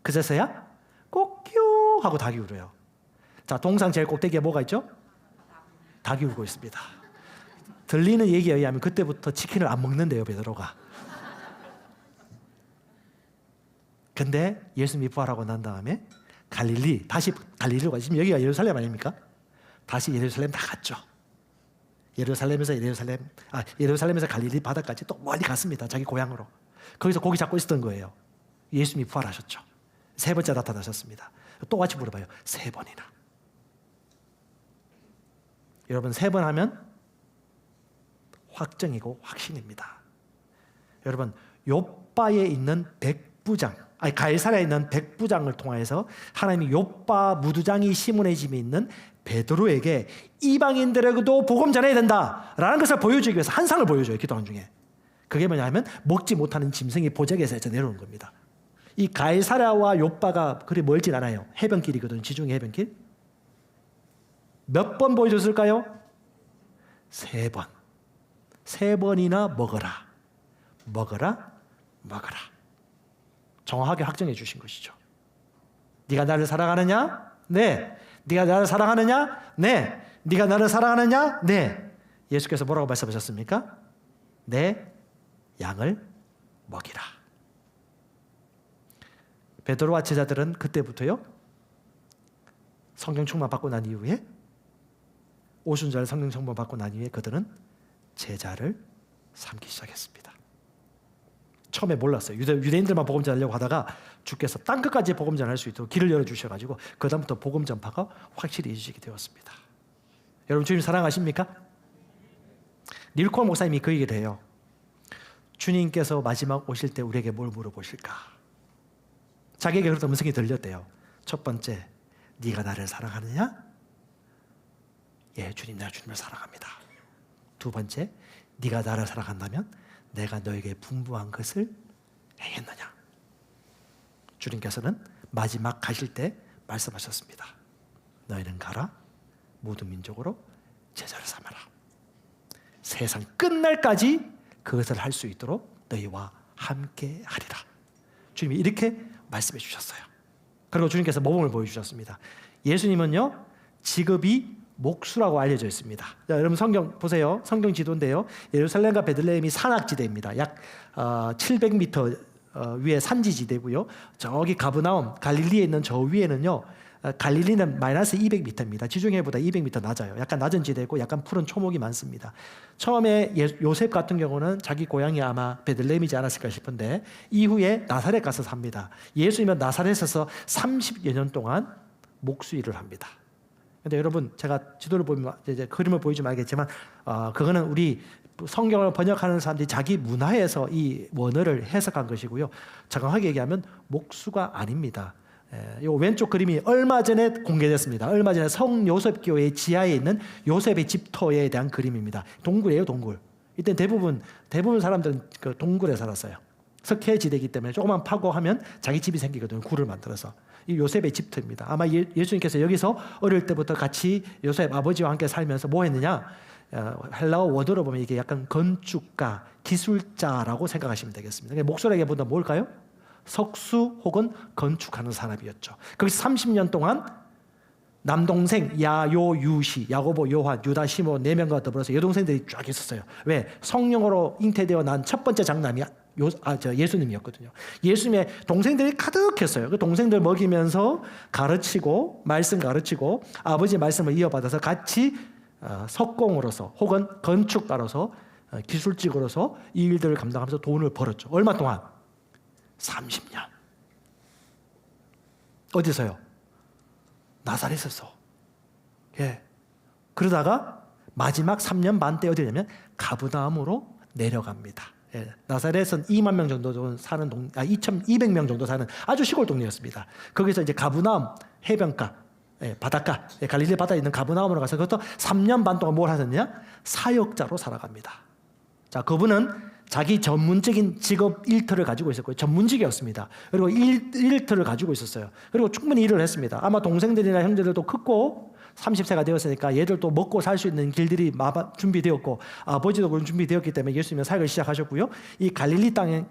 그제서야 꼭뀨 하고 닭이 울어요. 자, 동상 제일 꼭대기에 뭐가 있죠? 닭이 울고 있습니다. 들리는 얘기에 의하면 그때부터 치킨을 안 먹는데요, 베드로가. 근데 예수님이 부활하고 난 다음에 다시 갈릴리로 가죠. 지금 여기가 예루살렘 아닙니까? 다시 예루살렘 다 갔죠. 예루살렘에서 갈릴리 바다까지 또 멀리 갔습니다. 자기 고향으로. 거기서 고기 잡고 있었던 거예요. 예수님이 부활하셨죠. 3번째 나타나셨습니다. 또 같이 물어봐요. 3번이나. 여러분, 3번 하면 확정이고 확신입니다. 여러분, 욥바에 있는 가이사랴에 있는 백부장을 통해서 하나님이 욥바 무두장이 시몬의 집에 있는 베드로에게 이방인들에게도 복음 전해야 된다라는 것을 보여주기 위해서 한 상을 보여줘요. 기도하는 중에. 그게 뭐냐면 먹지 못하는 짐승이 보적에서 내려오는 겁니다. 이 가이사랴와 욥바가 그리 멀진 않아요. 해변길이거든요. 지중해 해변길. 몇 번 보여줬을까요? 3번. 3번이나 먹어라. 정확하게 확정해 주신 것이죠. 네가 나를 사랑하느냐? 네. 네가 나를 사랑하느냐? 네. 네가 나를 사랑하느냐? 네. 예수께서 뭐라고 말씀하셨습니까? 내 양을 먹이라. 베드로와 제자들은 그때부터요, 성령 충만 받고 난 이후에, 오순절 성령 충만 받고 난 이후에 그들은 제자를 삼기 시작했습니다. 처음에 몰랐어요. 유대인들만 복음 전하려고 하다가 주께서 땅 끝까지 복음 전할 수 있도록 길을 열어주셔가지고 그다음부터 복음 전파가 확실히 이루어지게 되었습니다. 여러분, 주님 사랑하십니까? 닐콜 목사님이 그 얘기를 해요. 주님께서 마지막 오실 때 우리에게 뭘 물어보실까? 자기에게 그렇다는 음성이 들렸대요. 첫 번째, 네가 나를 사랑하느냐? 예, 주님, 내가 주님을 사랑합니다. 두 번째, 네가 나를 사랑한다면 내가 너에게 분부한 것을 행했느냐? 주님께서는 마지막 가실 때 말씀하셨습니다. 너희는 가라, 모든 민족으로 제자를 삼아라. 세상 끝날까지 그것을 할 수 있도록 너희와 함께 하리라. 주님이 이렇게 말씀해 주셨어요. 그리고 주님께서 모범을 보여주셨습니다. 예수님은요, 직업이 목수라고 알려져 있습니다. 자, 여러분 성경 보세요. 성경 지도인데요. 예루살렘과 베들레헴이 산악지대입니다. 약 700m 위에 산지지대고요. 저기 가브나움, 갈릴리에 있는 저 위에는요, 갈릴리는 마이너스 200m입니다. 지중해보다 200m 낮아요. 약간 낮은 지대고 약간 푸른 초목이 많습니다. 처음에 요셉 같은 경우는 자기 고향이 아마 베들레헴이지 않았을까 싶은데 이후에 나사렛 가서 삽니다. 예수님은 나사렛에서 30여 년 동안 목수 일을 합니다. 근데 여러분, 제가 지도를 보면 이제 그림을 보여주면 알겠지만 그거는 우리 성경을 번역하는 사람들이 자기 문화에서 이 원어를 해석한 것이고요. 정확하게 얘기하면 목수가 아닙니다. 이 왼쪽 그림이 얼마 전에 공개됐습니다. 얼마 전에 성요셉교회 지하에 있는 요셉의 집터에 대한 그림입니다. 동굴이에요, 동굴. 이때 대부분 사람들은 그 동굴에 살았어요. 석회지대이기 때문에 조금만 파고 하면 자기 집이 생기거든요. 굴을 만들어서. 이 요셉의 집터입니다. 아마 예수님께서 여기서 어릴 때부터 같이 요셉 아버지와 함께 살면서 뭐 했느냐? 헬라어 원어로 보면 이게 약간 건축가, 기술자라고 생각하시면 되겠습니다. 목소리라기보다 뭘까요? 석수 혹은 건축하는 사람이었죠. 거기서 30년 동안 남동생 야요 유시, 야고보, 요한, 유다, 시몬 4명과 더불어서 여동생들이 쫙 있었어요. 왜? 성령으로 잉태되어 난 첫 번째 장남이 예수님이었거든요. 예수님의 동생들이 가득했어요. 그 동생들 먹이면서 가르치고 말씀 가르치고 아버지 말씀을 이어받아서 같이 석공으로서 혹은 건축가로서 기술직으로서 이 일들을 감당하면서 돈을 벌었죠. 얼마 동안? 30년. 어디서요? 나사렛에서. 예. 그러다가 마지막 3년 반 때 어디냐면 가브나움으로 내려갑니다. 예. 나사렛은 2만 명 정도 사는 2,200명 정도 사는 아주 시골 동네였습니다. 거기서 이제 가브나움 해변가, 바닷가, 갈릴리 바다에 있는 가브나움으로 가서 그것도 3년 반 동안 뭘 하셨냐? 사역자로 살아갑니다. 자, 그분은 자기 전문적인 직업 일터를 가지고 있었고요. 전문직이었습니다. 그리고 일터를 가지고 있었어요. 그리고 충분히 일을 했습니다. 아마 동생들이나 형제들도 크고 30세가 되었으니까 얘들도 먹고 살 수 있는 길들이 준비되었고 아버지도 그런 준비되었기 때문에 예수님은 사역을 시작하셨고요. 이 갈릴리 땅에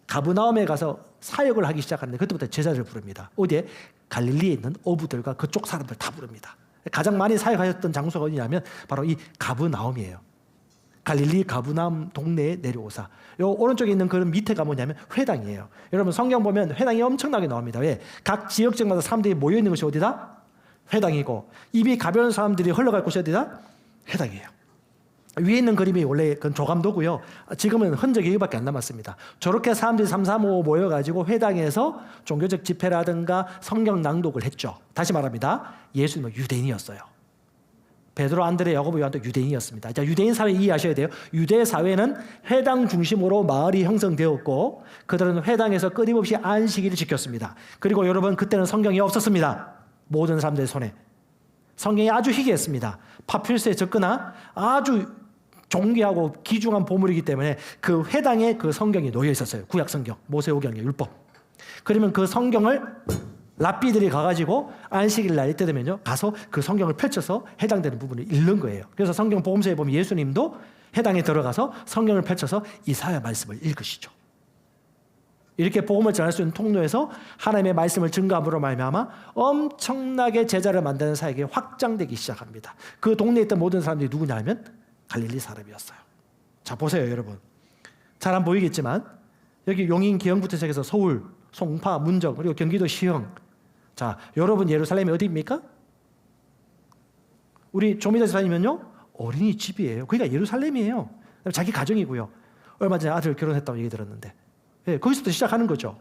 가브나움에 가서 사역을 하기 시작하는데 그때부터 제자를 부릅니다. 어디에? 갈릴리에 있는 어부들과 그쪽 사람들 다 부릅니다. 가장 많이 사역하셨던 장소가 어디냐면 바로 이 가브나움이에요. 갈릴리 가브나움 동네에 내려오사. 요 오른쪽에 있는 그런 밑에가 뭐냐면 회당이에요. 여러분 성경 보면 회당이 엄청나게 나옵니다. 왜? 각 지역적마다 사람들이 모여 있는 곳이 어디다? 회당이고 입이 가벼운 사람들이 흘러갈 곳이 어디다? 회당이에요. 위에 있는 그림이 원래 그건 조감도고요. 지금은 흔적이 이거밖에 안 남았습니다. 저렇게 사람들이 3, 4, 5 모여가지고 회당에서 종교적 집회라든가 성경 낭독을 했죠. 다시 말합니다. 예수님은 유대인이었어요. 베드로, 안드레, 야고보, 요한도 유대인이었습니다. 자, 유대인 사회 이해하셔야 돼요. 유대 사회는 회당 중심으로 마을이 형성되었고 그들은 회당에서 끊임없이 안식일을 지켰습니다. 그리고 여러분 그때는 성경이 없었습니다. 모든 사람들의 손에. 성경이 아주 희귀했습니다. 파필스에 적거나 아주 존귀하고 귀중한 보물이기 때문에 그 회당에 그 성경이 놓여 있었어요. 구약 성경, 모세오경의 율법. 그러면 그 성경을 랍비들이 가가지고 안식일 날 이때 되면요 가서 그 성경을 펼쳐서 해당되는 부분을 읽는 거예요. 그래서 성경 복음서에 보면 예수님도 해당에 들어가서 성경을 펼쳐서 이사야 말씀을 읽으시죠. 이렇게 복음을 전할 수 있는 통로에서 하나님의 말씀을 증거함으로 말미암아 엄청나게 제자를 만드는 사역이 확장되기 시작합니다. 그 동네에 있던 모든 사람들이 누구냐 하면 갈릴리 사람이었어요. 자, 보세요 여러분. 잘 안 보이겠지만 여기 용인 기흥부터 시작해서 서울, 송파, 문정, 그리고 경기도 시흥. 자, 여러분 예루살렘이 어디입니까? 우리 조미자 집사님은요 어린이집이에요. 그러니까 예루살렘이에요. 자기 가정이고요. 얼마 전에 아들 결혼했다고 얘기 들었는데 거기서부터 시작하는 거죠.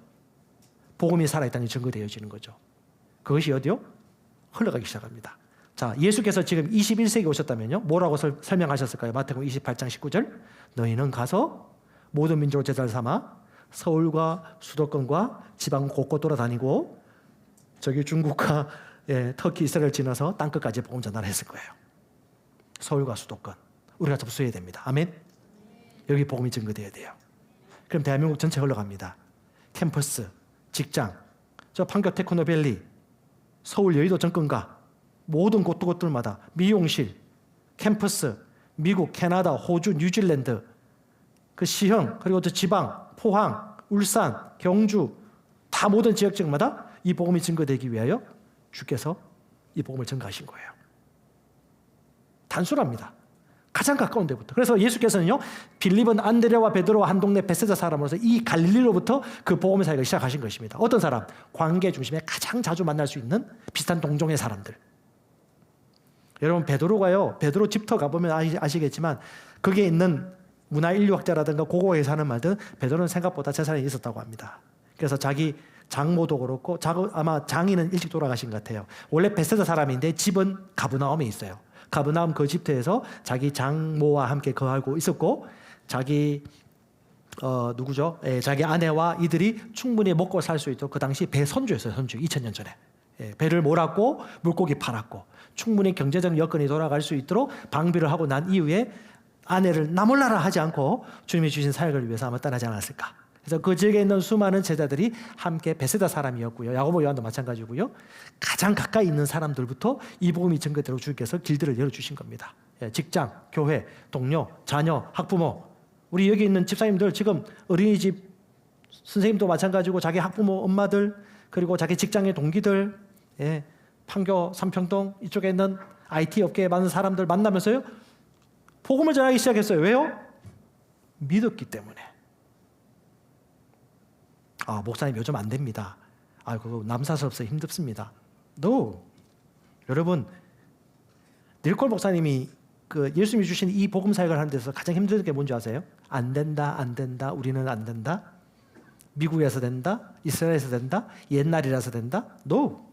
복음이 살아있다는 게 증거되어지는 거죠. 그것이 어디요? 흘러가기 시작합니다. 자, 예수께서 지금 21세기 오셨다면요 뭐라고 설명하셨을까요? 마태복음 28장 19절 너희는 가서 모든 민족을 제자를 삼아 서울과 수도권과 지방 곳곳 돌아다니고 저기 중국과 터키, 이스라엘 지나서 땅끝까지 복음 전달을 했을 거예요. 서울과 수도권 우리가 접수해야 됩니다. 아멘. 여기 복음이 증거되어야 돼요. 그럼 대한민국 전체 흘러갑니다. 캠퍼스, 직장, 저 판교 테크노밸리, 서울 여의도 정권가 모든 곳곳들마다 미용실, 캠퍼스, 미국, 캐나다, 호주, 뉴질랜드, 그 시형, 그리고 저 지방, 포항, 울산, 경주 다 모든 지역마다 이 복음이 증거되기 위하여 주께서 이 복음을 증거하신 거예요. 단순합니다. 가장 가까운 데부터. 그래서 예수께서는요, 빌립은 안드레와 베드로와 한 동네 베세다 사람으로서 이 갈릴리로부터 그 복음의 사역을 시작하신 것입니다. 어떤 사람? 관계 중심에 가장 자주 만날 수 있는 비슷한 동종의 사람들. 여러분, 베드로가요, 베드로 집터 가보면 아시겠지만 거기에 있는 문화인류학자라든가 고고에서 하는 말들은 베드로는 생각보다 재산이 있었다고 합니다. 그래서 자기 장모도 그렇고 아마 장인은 일찍 돌아가신 것 같아요. 원래 베세다 사람인데 집은 가브나움에 있어요. 가브나움 그 집터에서 자기 장모와 함께 거하고 있었고 자기 누구죠? 자기 아내와 이들이 충분히 먹고 살 수 있도록 그 당시 배 선주였어요. 선주 2000년 전에. 배를 몰았고 물고기 팔았고 충분히 경제적 여건이 돌아갈 수 있도록 방비를 하고 난 이후에 아내를 나몰라라 하지 않고 주님이 주신 사역을 위해서 아마 떠나지 않았을까. 그래서 그 지역에 있는 수많은 제자들이 함께 베세다 사람이었고요. 야고보 요한도 마찬가지고요. 가장 가까이 있는 사람들부터 이 복음이 증거되도록 주께서 길들을 열어주신 겁니다. 직장, 교회, 동료, 자녀, 학부모. 우리 여기 있는 집사님들 지금 어린이집 선생님도 마찬가지고 자기 학부모 엄마들 그리고 자기 직장의 동기들 판교, 삼평동 이쪽에 있는 IT 업계에 많은 사람들 만나면서요. 복음을 전하기 시작했어요. 왜요? 믿었기 때문에. 목사님 요즘 안 됩니다. 그거 남사스럽서 힘듭니다. No. 여러분, 닐콜 목사님이 그 예수님이 주신 이 복음 사역을 하는 데서 가장 힘든 게 뭔지 아세요? 안 된다, 안 된다, 우리는 안 된다. 미국에서 된다, 이스라엘에서 된다, 옛날이라서 된다. No.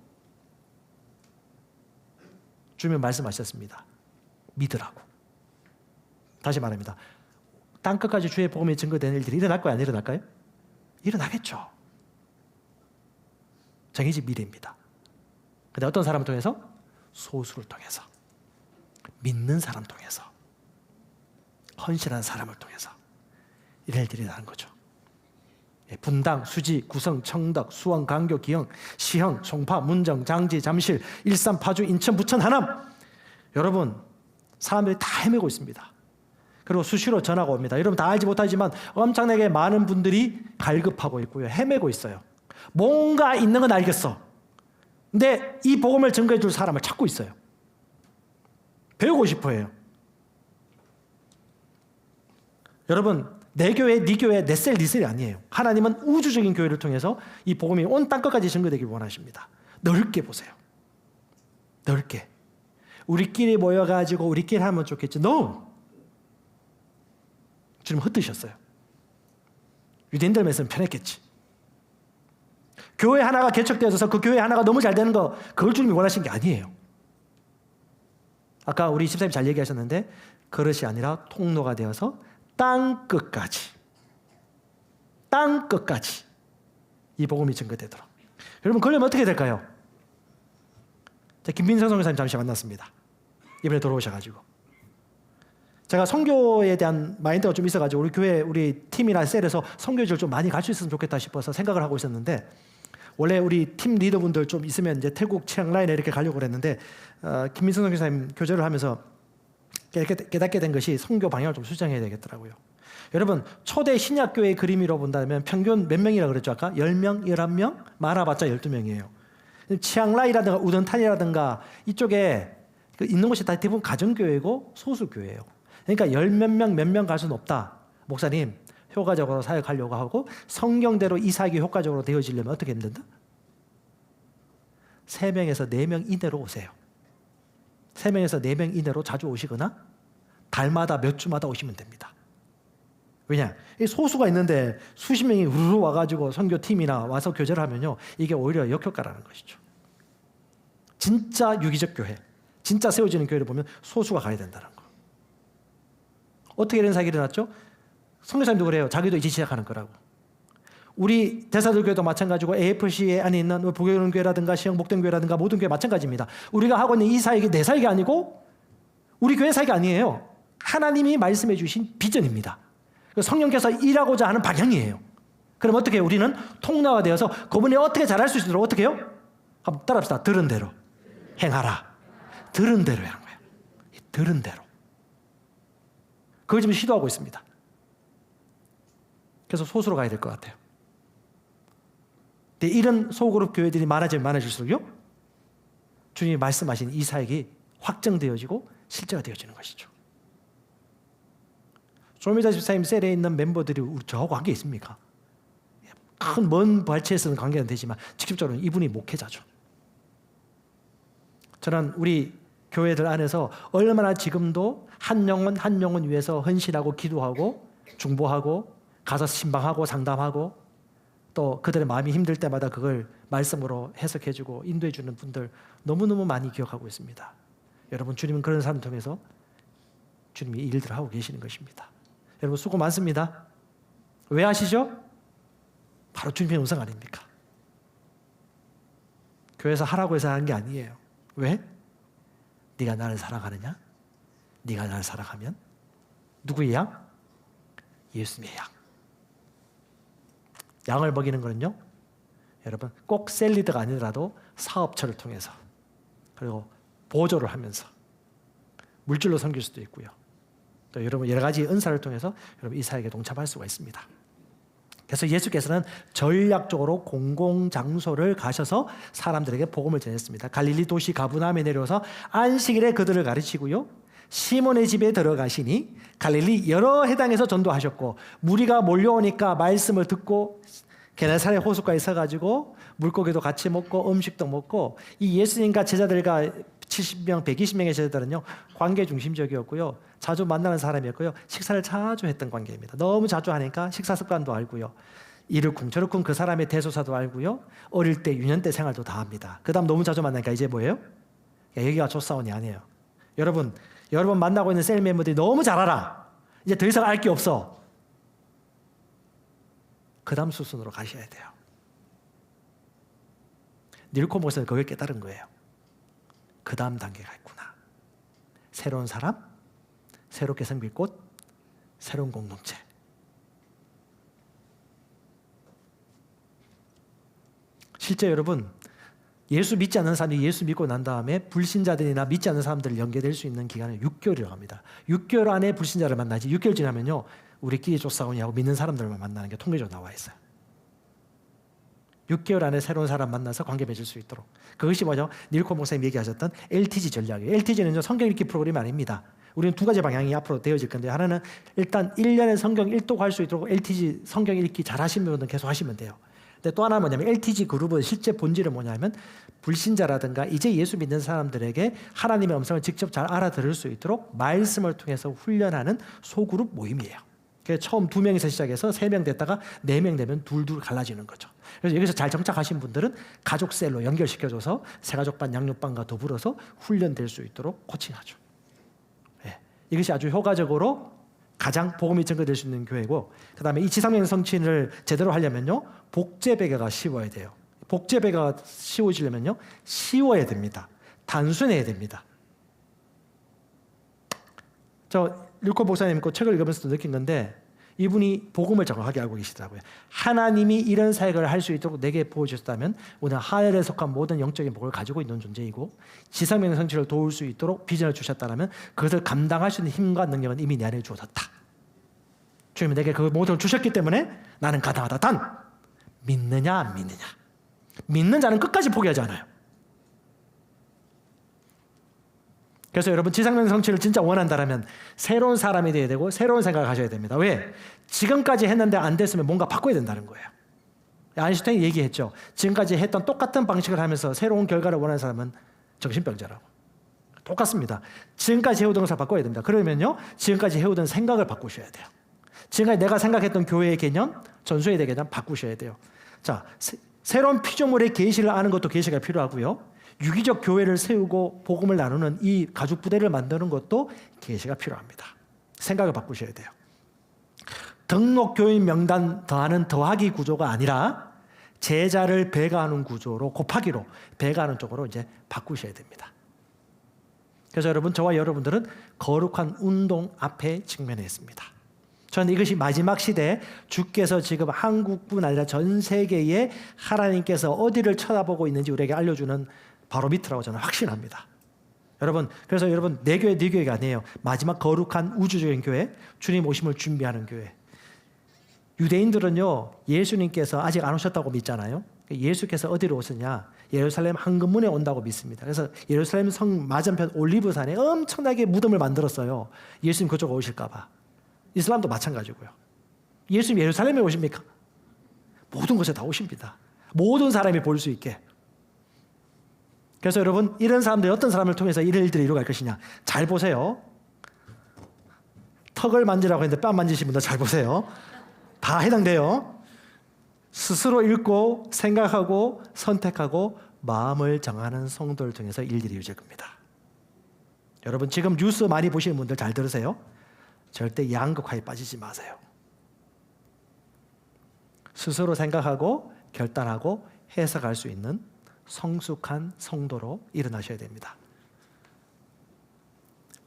주님은 말씀하셨습니다. 믿으라고. 다시 말합니다. 땅끝까지 주의 복음이 증거되는 일들이 일어날 거야, 안 일어날까요? 일어나겠죠. 정해진 미래입니다. 근데 어떤 사람을 통해서? 소수를 통해서. 믿는 사람 통해서. 헌신한 사람을 통해서. 이런 일들이 일어나는 거죠. 분당, 수지, 구성, 청덕, 수원, 강교, 기흥, 시흥, 송파, 문정, 장지, 잠실, 일산, 파주, 인천, 부천, 하남. 여러분, 사람들이 다 헤매고 있습니다. 그리고 수시로 전화가 옵니다. 여러분 다 알지 못하지만 엄청나게 많은 분들이 갈급하고 있고요. 헤매고 있어요. 뭔가 있는 건 알겠어. 근데 이 복음을 증거해 줄 사람을 찾고 있어요. 배우고 싶어 해요. 여러분, 내 교회, 네 교회, 내 셀, 네 셀이 아니에요. 하나님은 우주적인 교회를 통해서 이 복음이 온 땅끝까지 증거되길 원하십니다. 넓게 보세요. 넓게. 우리끼리 모여가지고 우리끼리 하면 좋겠지. No! 주님 흩으셨어요. 유대인들 말씀은 편했겠지. 교회 하나가 개척되어서 그 교회 하나가 너무 잘 되는 거 그걸 주님이 원하신 게 아니에요. 아까 우리 집사님 잘 얘기하셨는데 그릇이 아니라 통로가 되어서 땅끝까지 이 복음이 증거되도록. 여러분 그러면 어떻게 될까요? 김민성 선교사님 잠시 만났습니다. 이번에 돌아오셔가지고 제가 선교에 대한 마인드가 좀 있어가지고 우리 교회 우리 팀이나 셀에서 선교지를 좀 많이 갈 수 있으면 좋겠다 싶어서 생각을 하고 있었는데 원래 우리 팀 리더분들 좀 있으면 이제 태국 치앙라이나 이렇게 가려고 그랬는데 김민성 선교사님 교제를 하면서 깨닫게 된 것이 선교 방향을 좀 수정해야 되겠더라고요. 여러분 초대 신약교회의 그림으로 본다면 평균 몇 명이라고 그랬죠 아까? 10명, 11명? 많아봤자 12명이에요. 치앙라이라든가 우던탄이라든가 이쪽에 있는 곳이 다 대부분 가정교회고 소수교회예요. 그러니까 열 몇 명, 몇 명 갈 수는 없다. 목사님, 효과적으로 사역하려고 하고 성경대로 이 사역이 효과적으로 되어지려면 어떻게 해야 된다? 3명에서 4명 이내로 오세요. 3명에서 4명 이내로 자주 오시거나 달마다 몇 주마다 오시면 됩니다. 왜냐? 이 소수가 있는데 수십 명이 우르르 와가지고 선교팀이나 와서 교제를 하면요. 이게 오히려 역효과라는 것이죠. 진짜 유기적 교회, 진짜 세워지는 교회를 보면 소수가 가야 된다는 거. 어떻게 이런 사역이 일어났죠? 선교사님도 그래요. 자기도 이제 시작하는 거라고. 우리 대사들교회도 마찬가지고 AFC 안에 있는 부교련교회라든가 시흥 목동교회라든가 모든 교회 마찬가지입니다. 우리가 하고 있는 이 사역이 내 사역이 아니고 우리 교회 사역이 아니에요. 하나님이 말씀해 주신 비전입니다. 성령께서 일하고자 하는 방향이에요. 그럼 어떻게 해요? 우리는 통로화되어서 그분이 어떻게 잘할 수 있도록 어떻게 해요? 한번 따라합시다. 들은 대로 행하라. 들은 대로 하는 거예요. 들은 대로. 그걸 지금 시도하고 있습니다. 그래서 소수로 가야 될 것 같아요. 근데 이런 소그룹 교회들이 많아지면 많아질수록요, 주님이 말씀하신 이 사역이 확정되어지고 실제가 되어지는 것이죠. 조미자 집사님 셀에 있는 멤버들이 저하고 관계 있습니까? 큰 먼 발치에서는 관계는 되지만 직접적으로는 이분이 목회자죠. 저는 우리 교회들 안에서 얼마나 지금도 한 영혼 위해서 헌신하고 기도하고 중보하고 가서 신방하고 상담하고 또 그들의 마음이 힘들 때마다 그걸 말씀으로 해석해주고 인도해주는 분들 너무너무 많이 기억하고 있습니다. 여러분, 주님은 그런 사람 통해서 주님이 일들을 하고 계시는 것입니다. 여러분, 수고 많습니다. 왜 하시죠? 바로 주님의 음성 아닙니까? 교회에서 하라고 해서 하는 게 아니에요. 왜? 네가 나를 사랑하느냐? 네가 나를 사랑하면 누구의 양? 예수님의 양. 양을 먹이는 거는요, 여러분, 꼭 셀리드가 아니더라도 사업처를 통해서 그리고 보조를 하면서 물질로 섬길 수도 있고요. 또 여러분 여러 가지 은사를 통해서 여러분 이 사역에 동참할 수가 있습니다. 그래서 예수께서는 전략적으로 공공장소를 가셔서 사람들에게 복음을 전했습니다. 갈릴리 도시 가브나움에 내려와서 안식일에 그들을 가르치고요, 시몬의 집에 들어가시니 갈릴리 여러 해당에서 전도하셨고, 무리가 몰려오니까 말씀을 듣고 게네사렛 호숫가에 서가지고 물고기도 같이 먹고 음식도 먹고, 이 예수님과 제자들과 70명, 120명의 제자들은요, 관계 중심적이었고요, 자주 만나는 사람이었고요, 식사를 자주 했던 관계입니다. 너무 자주 하니까 식사 습관도 알고요, 이를쿵 저를쿵 그 사람의 대소사도 알고요, 어릴 때 유년 때 생활도 다 합니다. 그 다음 너무 자주 만나니까 이제 뭐예요? 여기가 조사원이 아니에요. 여러분 만나고 있는 셀 멤버들이 너무 잘 알아. 이제 더 이상 알 게 없어. 그 다음 수순으로 가셔야 돼요. 닐코 목사는 그걸 깨달은 거예요. 그 다음 단계가 있구나. 새로운 사람, 새롭게 생길 곳, 새로운 공동체. 실제 여러분, 예수 믿지 않는 사람이 예수 믿고 난 다음에 불신자들이나 믿지 않는 사람들을 연계될 수 있는 기간은 6개월이라고 합니다. 6개월 안에 불신자를 만나지, 6개월 지나면요, 우리끼리 쫓아오냐고 믿는 사람들만 만나는 게 통계적으로 나와 있어요. 6개월 안에 새로운 사람 만나서 관계 맺을 수 있도록. 그것이 뭐죠? 닐코 목사님 얘기하셨던 LTG 전략이에요. LTG는 성경 읽기 프로그램이 아닙니다. 우리는 두 가지 방향이 앞으로 되어질 건데, 하나는 일단 1년에 성경 1독 할 수 있도록 LTG 성경 읽기 잘 하시는 분은 계속 하시면 돼요. 근데 또 하나는 뭐냐면, LTG 그룹은 실제 본질은 뭐냐면 불신자라든가 이제 예수 믿는 사람들에게 하나님의 음성을 직접 잘 알아들을 수 있도록 말씀을 통해서 훈련하는 소그룹 모임이에요. 그래서 처음 2명에서 시작해서 3명 됐다가 4명 되면 둘둘 갈라지는 거죠. 그래서 여기서 잘 정착하신 분들은 가족셀로 연결시켜줘서 새가족반, 양육반과 더불어서 훈련될 수 있도록 코칭하죠. 네. 이것이 아주 효과적으로 가장 복음이 전거될 수 있는 교회고, 그 다음에 이 지상명 성취를 제대로 하려면요, 복제배가가 쉬워야 돼요. 복제배가 쉬워지려면요, 쉬워야 됩니다. 단순해야 됩니다. 저 릴코 목사님 그 책을 읽으면서도 느낀 건데, 이분이 복음을 정확하게 알고 계시더라고요. 하나님이 이런 사역을 할 수 있도록 내게 보여주셨다면 오늘 하늘에 속한 모든 영적인 복을 가지고 있는 존재이고, 지상명 성취를 도울 수 있도록 비전을 주셨다면 그것을 감당할 수 있는 힘과 능력은 이미 내 안에 주어졌다. 주님이 내게 그 모든 걸 주셨기 때문에 나는 가능하다. 단 믿느냐 안 믿느냐. 믿는 자는 끝까지 포기하지 않아요. 그래서 여러분, 지상명 성취를 진짜 원한다면 새로운 사람이 되어야 되고 새로운 생각을 하셔야 됩니다. 왜? 지금까지 했는데 안 됐으면 뭔가 바꿔야 된다는 거예요. 아인슈타인이 얘기했죠. 지금까지 했던 똑같은 방식을 하면서 새로운 결과를 원하는 사람은 정신병자라고. 똑같습니다. 지금까지 해오던 것을 바꿔야 됩니다. 그러면요, 지금까지 해오던 생각을 바꾸셔야 돼요. 지금까지 내가 생각했던 교회의 개념, 전수에 대한 개념 바꾸셔야 돼요. 자, 새로운 피조물의 계시를 아는 것도 계시가 필요하고요, 유기적 교회를 세우고 복음을 나누는 이 가죽 부대를 만드는 것도 계시가 필요합니다. 생각을 바꾸셔야 돼요. 등록 교인 명단 더하는 더하기 구조가 아니라 제자를 배가하는 구조로 곱하기로 배가하는 쪽으로 이제 바꾸셔야 됩니다. 그래서 여러분, 저와 여러분들은 거룩한 운동 앞에 직면해 있습니다. 저는 이것이 마지막 시대, 주께서 지금 한국뿐 아니라 전 세계에 하나님께서 어디를 쳐다보고 있는지 우리에게 알려주는 바로미터라고 저는 확신합니다. 여러분, 그래서 여러분, 내 교회, 네 교회가 아니에요. 마지막 거룩한 우주적인 교회, 주님 오심을 준비하는 교회. 유대인들은요, 예수님께서 아직 안 오셨다고 믿잖아요. 예수께서 어디로 오셨냐? 예루살렘 황금문에 온다고 믿습니다. 그래서 예루살렘 성 맞은편 올리브산에 엄청나게 무덤을 만들었어요. 예수님 그쪽 오실까 봐. 이슬람도 마찬가지고요. 예수님 예루살렘에 오십니까? 모든 곳에 다 오십니다. 모든 사람이 볼 수 있게. 그래서 여러분, 이런 사람들이 어떤 사람을 통해서 이런 일들을 이루어갈 것이냐. 잘 보세요. 턱을 만지라고 했는데 뺨 만지신 분들 잘 보세요. 다 해당돼요. 스스로 읽고 생각하고 선택하고 마음을 정하는 성도를 통해서 일들이 이루어질 겁니다. 여러분, 지금 뉴스 많이 보시는 분들 잘 들으세요. 절대 양극화에 빠지지 마세요. 스스로 생각하고 결단하고 해석할 수 있는 성숙한 성도로 일어나셔야 됩니다.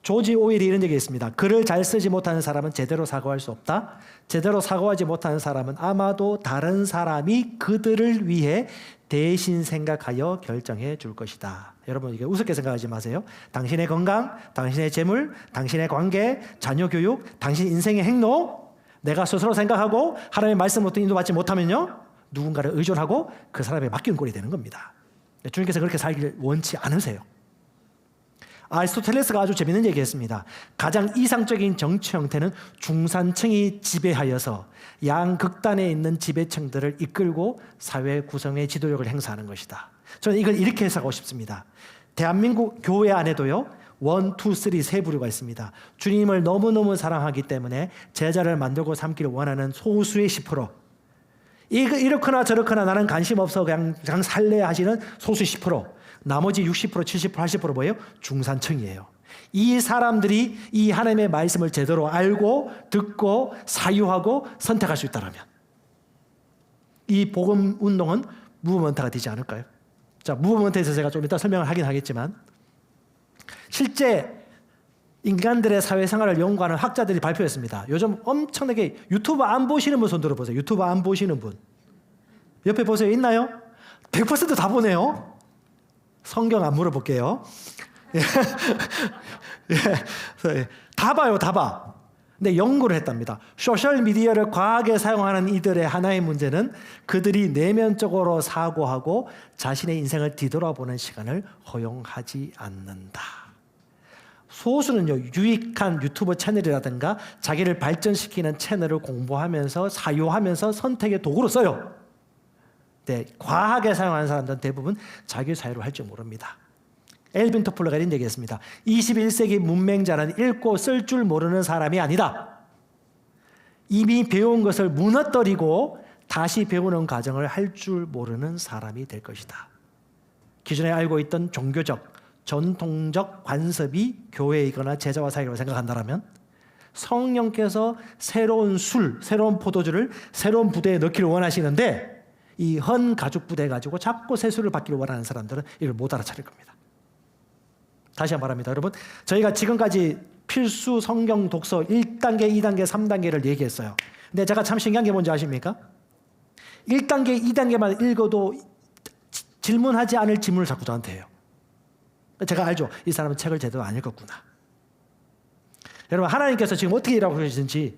조지 오웰이 이런 얘기 있습니다. 글을 잘 쓰지 못하는 사람은 제대로 사고할 수 없다. 제대로 사고하지 못하는 사람은 아마도 다른 사람이 그들을 위해 대신 생각하여 결정해 줄 것이다. 여러분, 이게 우습게 생각하지 마세요. 당신의 건강, 당신의 재물, 당신의 관계, 자녀 교육, 당신 인생의 행로, 내가 스스로 생각하고 하나님의 말씀으로부터 인도받지 못하면요, 누군가를 의존하고 그 사람에 맡기는 꼴이 되는 겁니다. 주님께서 그렇게 살기를 원치 않으세요. 아리스토텔레스가 아주 재밌는 얘기했습니다. 가장 이상적인 정치 형태는 중산층이 지배하여서 양극단에 있는 지배층들을 이끌고 사회 구성의 지도력을 행사하는 것이다. 저는 이걸 이렇게 해석하고 싶습니다. 대한민국 교회 안에도요, 1, 2, 3 세 부류가 있습니다. 주님을 너무너무 사랑하기 때문에 제자를 만들고 삼기를 원하는 소수의 10%, 이렇거나 저렇거나 나는 관심 없어 그냥 살래 하시는 소수 10%, 나머지 60%, 70%, 80% 뭐예요? 중산층이에요. 이 사람들이 이 하나님의 말씀을 제대로 알고 듣고 사유하고 선택할 수 있다면 이 복음 운동은 무브먼트가 되지 않을까요? 자, 무브먼트에 대해서 제가 좀 이따 설명을 하긴 하겠지만, 실제 인간들의 사회생활을 연구하는 학자들이 발표했습니다. 요즘 엄청나게 유튜브 안 보시는 분 손 들어보세요. 유튜브 안 보시는 분. 옆에 보세요. 있나요? 100% 다 보네요. 성경 안 물어볼게요. 다 봐요, 다 봐. 근데 연구를 했답니다. 소셜미디어를 과하게 사용하는 이들의 하나의 문제는 그들이 내면적으로 사고하고 자신의 인생을 뒤돌아보는 시간을 허용하지 않는다. 소수는요, 유익한 유튜브 채널이라든가 자기를 발전시키는 채널을 공부하면서 사유하면서 선택의 도구로 써요. 네, 과하게 사용하는 사람들은 대부분 자기 사유로 할 줄 모릅니다. 엘빈 토플러가 이런 얘기했습니다. 21세기 문맹자는 읽고 쓸 줄 모르는 사람이 아니다. 이미 배운 것을 무너뜨리고 다시 배우는 과정을 할 줄 모르는 사람이 될 것이다. 기존에 알고 있던 종교적, 전통적 관습이 교회이거나 제자와 사이라고 생각한다면 성령께서 새로운 술, 새로운 포도주를 새로운 부대에 넣기를 원하시는데 이 헌 가죽 부대 가지고 자꾸 세수를 받기를 원하는 사람들은 이걸 못 알아차릴 겁니다. 다시 한번 말합니다. 여러분, 저희가 지금까지 필수 성경 독서 1단계, 2단계, 3단계를 얘기했어요. 근데 제가 참 신기한 게 뭔지 아십니까? 1단계, 2단계만 읽어도 질문하지 않을 질문을 자꾸 저한테 해요. 제가 알죠. 이 사람은 책을 제대로 안 읽었구나. 여러분, 하나님께서 지금 어떻게 일하고 계시는지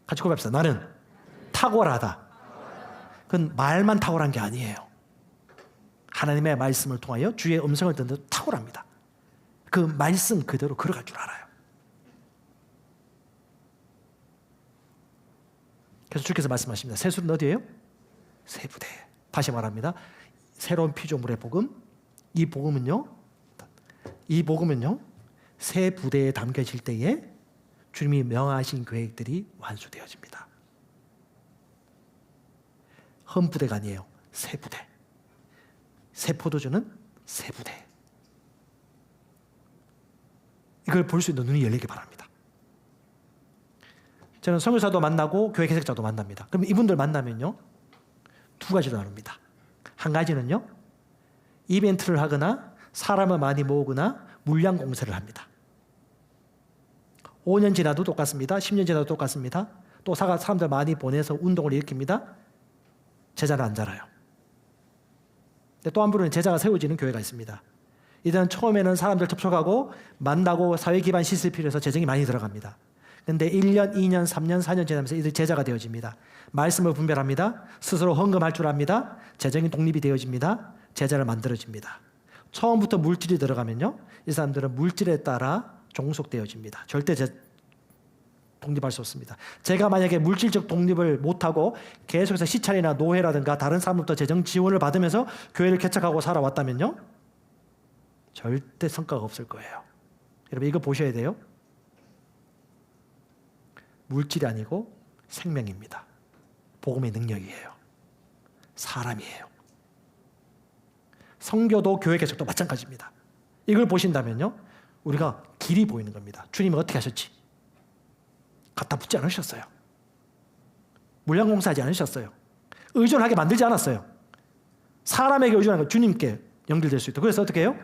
같이 고백합시다. 나는 탁월하다. 그건 말만 탁월한 게 아니에요. 하나님의 말씀을 통하여 주의 음성을 듣는 데 탁월합니다. 그 말씀 그대로 걸어갈 줄 알아요. 그래서 주께서 말씀하십니다. 세술은 어디예요? 세 부대. 다시 말합니다. 새로운 피조물의 복음, 이 복음은요, 새 부대에 담겨질 때에 주님이 명하신 계획들이 완수되어집니다. 헌 부대가 아니에요. 새 부대. 새 포도주는 새 부대. 이걸 볼 수 있는 눈이 열리기 바랍니다. 저는 선교사도 만나고 교회 개척자도 만납니다. 그럼 이분들 만나면요, 두 가지로 나눕니다. 한 가지는요, 이벤트를 하거나 사람을 많이 모으거나 물량 공세를 합니다. 5년 지나도 똑같습니다. 10년 지나도 똑같습니다. 또 사람들 많이 보내서 운동을 일으킵니다. 제자는 안 자라요. 근데 또 한 분은 제자가 세워지는 교회가 있습니다. 이들은 처음에는 사람들 접촉하고 만나고 사회 기반 시설 필요해서 재정이 많이 들어갑니다. 근데 1년, 2년, 3년, 4년 지나면서 이들 제자가 되어집니다. 말씀을 분별합니다. 스스로 헌금할 줄 압니다. 재정이 독립이 되어집니다. 제자를 만들어집니다. 처음부터 물질이 들어가면요, 이 사람들은 물질에 따라 종속되어집니다. 절대 독립할 수 없습니다. 제가 만약에 물질적 독립을 못하고 계속해서 시찰이나 노회라든가 다른 사람부터 재정 지원을 받으면서 교회를 개척하고 살아왔다면요, 절대 성과가 없을 거예요. 여러분 이거 보셔야 돼요. 물질이 아니고 생명입니다. 복음의 능력이에요. 사람이에요. 선교도 교회 개척도 마찬가지입니다. 이걸 보신다면요, 우리가 길이 보이는 겁니다. 주님은 어떻게 하셨지? 갖다 붙지 않으셨어요. 물량 공사하지 않으셨어요. 의존하게 만들지 않았어요. 사람에게 의존하는 건 주님께 연결될 수 있도록. 그래서 어떻게 해요?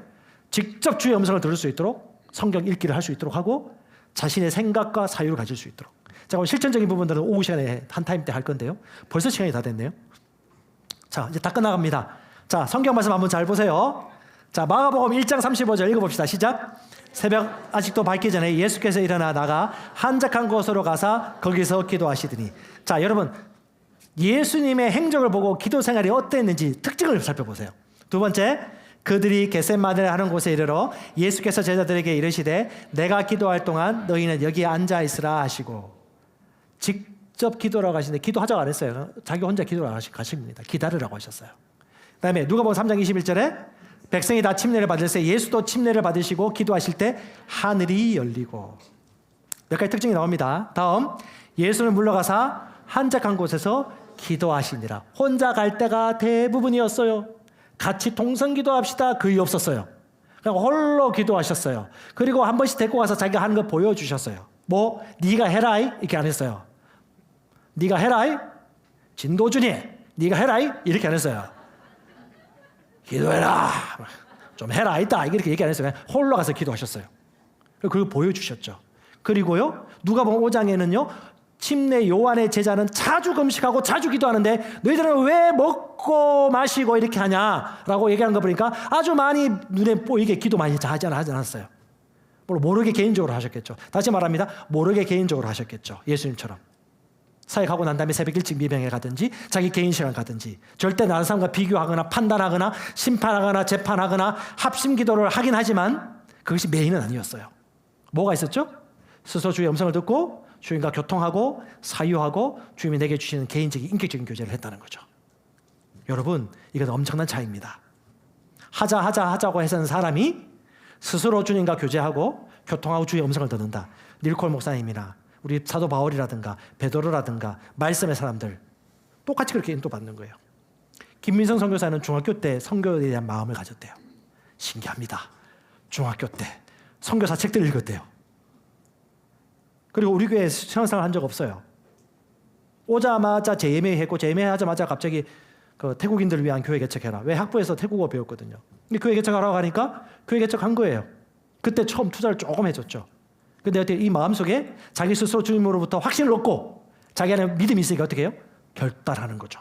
직접 주의 음성을 들을 수 있도록 성경 읽기를 할 수 있도록 하고 자신의 생각과 사유를 가질 수 있도록. 자, 그럼 실전적인 부분들은 오후 시간에 한 타임 때 할 건데요. 벌써 시간이 다 됐네요. 자, 이제 다 끝나갑니다. 자, 성경 말씀 한번 잘 보세요. 자, 마가복음 1장 35절 읽어봅시다. 시작. 새벽 아직도 밝기 전에 예수께서 일어나 나가 한적한 곳으로 가사 거기서 기도하시더니. 자, 여러분 예수님의 행적을 보고 기도 생활이 어땠는지 특징을 살펴보세요. 두 번째, 그들이 겟세마네를 하는 곳에 이르러 예수께서 제자들에게 이르시되 내가 기도할 동안 너희는 여기에 앉아 있으라 하시고. 직접 기도라고 하시는데 기도하자고 안 했어요. 자기 혼자 기도를 가신 겁니다. 기다리라고 하셨어요. 그 다음에 누가복음 3장 21절에 백성이 다 침례를 받을 때 예수도 침례를 받으시고 기도하실 때 하늘이 열리고. 몇 가지 특징이 나옵니다. 다음, 예수는 물러가사 한적한 곳에서 기도하시니라. 혼자 갈 때가 대부분이었어요. 같이 동성 기도합시다 거의 없었어요. 그냥 홀로 기도하셨어요. 그리고 한 번씩 데리고 가서 자기가 하는 거 보여주셨어요. 뭐 네가 해라이 이렇게 안 했어요. 네가 해라이 진도준이 네가 해라이 이렇게 안 했어요. 기도해라 좀 해라 있다 이렇게 얘기 안 했어요. 그냥 홀로 가서 기도하셨어요. 그걸 보여주셨죠. 그리고요, 누가복음 5장에는요 침례 요한의 제자는 자주 금식하고 자주 기도하는데 너희들은 왜 먹고 마시고 이렇게 하냐라고 얘기하는 거 보니까 아주 많이 눈에 보이게 기도 많이 하지 않았어요. 물론 모르게 개인적으로 하셨겠죠. 다시 말합니다. 모르게 개인적으로 하셨겠죠. 예수님처럼. 사역하고 난 다음에 새벽 일찍 미병에 가든지 자기 개인 시간 가든지 절대 다른 사람과 비교하거나 판단하거나 심판하거나 재판하거나 합심 기도를 하긴 하지만 그것이 메인은 아니었어요. 뭐가 있었죠? 스스로 주의 음성을 듣고 주님과 교통하고 사유하고 주님이 내게 주시는 개인적인 인격적인 교제를 했다는 거죠. 여러분 이건 엄청난 차이입니다. 하자고 해서는 사람이 스스로 주님과 교제하고 교통하고 주의 음성을 듣는다. 닐콜 목사님이나 우리 사도 바울이라든가 베드로라든가 말씀의 사람들 똑같이 그렇게 인도받는 거예요. 김민성 선교사는 중학교 때 선교에 대한 마음을 가졌대요. 신기합니다. 중학교 때 선교사 책들을 읽었대요. 그리고 우리 교회에 신앙생활 한 적 없어요. 오자마자 재예매했고 재예매하자마자 갑자기 그 태국인들을 위한 교회 개척해라. 왜 학부에서 태국어 배웠거든요. 근데 교회 개척하라고 하니까 교회 개척한 거예요. 그때 처음 투자를 조금 해줬죠. 근데 어떻게 이 마음속에 자기 스스로 주님으로부터 확신을 얻고 자기 안에 믿음이 있으니까 어떻게 해요? 결단하는 거죠.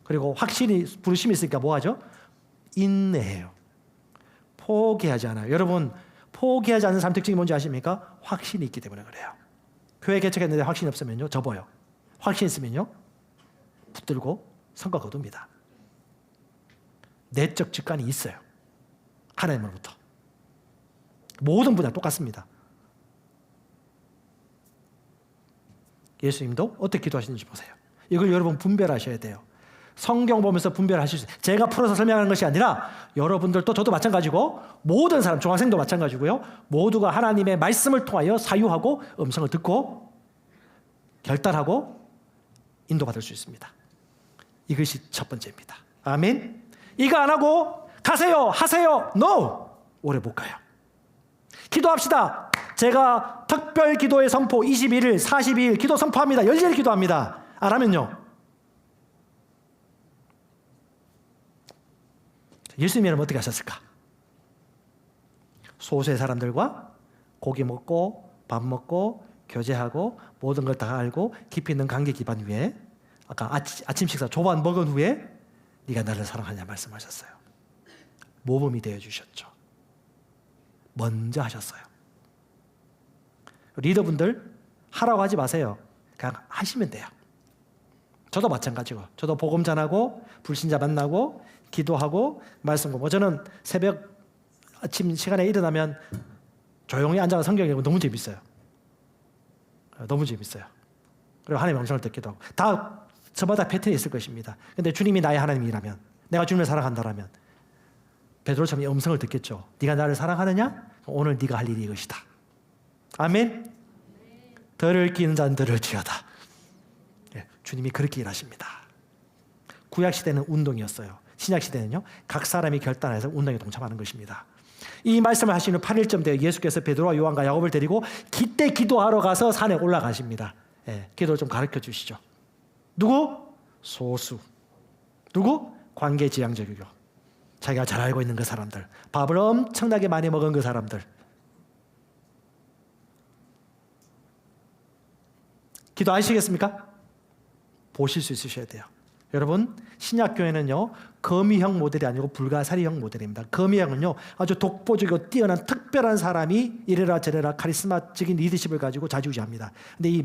그리고 확신이 부르심이 있으니까 뭐 하죠? 인내해요. 포기하지 않아요. 여러분 포기하지 않는 삶 특징이 뭔지 아십니까? 확신이 있기 때문에 그래요. 교회 개척했는데 확신이 없으면요 접어요. 확신 있으면요 붙들고 성과 거둡니다. 내적 직관이 있어요. 하나님으로부터. 모든 분야 똑같습니다. 예수님도 어떻게 기도하시는지 보세요. 이걸 여러분 분별하셔야 돼요. 성경 보면서 분별하실 수 있어요. 제가 풀어서 설명하는 것이 아니라 여러분들도 저도 마찬가지고 모든 사람, 중학생도 마찬가지고요. 모두가 하나님의 말씀을 통하여 사유하고 음성을 듣고 결단하고 인도받을 수 있습니다. 이것이 첫 번째입니다. 아멘. 이거 안 하고 가세요, 하세요. No! 오래 못 가요. 기도합시다. 제가 특별 기도의 선포 21일, 42일 기도 선포합니다. 열렬히 기도합니다. 안 하면요. 예수님이라면 어떻게 하셨을까? 소수의 사람들과 고기 먹고 밥 먹고 교제하고 모든 걸 다 알고 깊이 있는 관계 기반 위에 아까 아침 식사 조반 먹은 후에 네가 나를 사랑하냐 말씀하셨어요. 모범이 되어주셨죠. 먼저 하셨어요. 리더분들 하라고 하지 마세요. 그냥 하시면 돼요. 저도 마찬가지고 저도 복음 전하고 불신자 만나고 기도하고 말씀 공부. 저는 새벽 아침 시간에 일어나면 조용히 앉아서 성경 읽으면 너무 재밌어요. 너무 재밌어요. 그리고 하나님의 음성을 듣기도 하고. 다 저마다 패턴이 있을 것입니다. 근데 주님이 나의 하나님이라면, 내가 주님을 사랑한다라면 베드로처럼 이 음성을 듣겠죠. 네가 나를 사랑하느냐? 오늘 네가 할 일이 이것이다. 아멘. 들을 끼는 자는 들을지어다. 주님이 그렇게 일하십니다. 구약 시대는 운동이었어요. 신약 시대는요, 각 사람이 결단해서 운동에 동참하는 것입니다. 이 말씀을 하시는 8일쯤 되어 예수께서 베드로와 요한과 야곱을 데리고 기때 기도하러 가서 산에 올라가십니다. 기도를 좀 가르쳐 주시죠. 누구? 소수. 누구? 관계지향적이고 자기가 잘 알고 있는 그 사람들, 밥을 엄청나게 많이 먹은 그 사람들. 기도하시겠습니까? 보실 수 있으셔야 돼요. 여러분, 신약교회는요, 거미형 모델이 아니고 불가사리형 모델입니다. 거미형은요, 아주 독보적이고 뛰어난 특별한 사람이 이래라 저래라 카리스마적인 리더십을 가지고 좌지우지합니다. 근데 이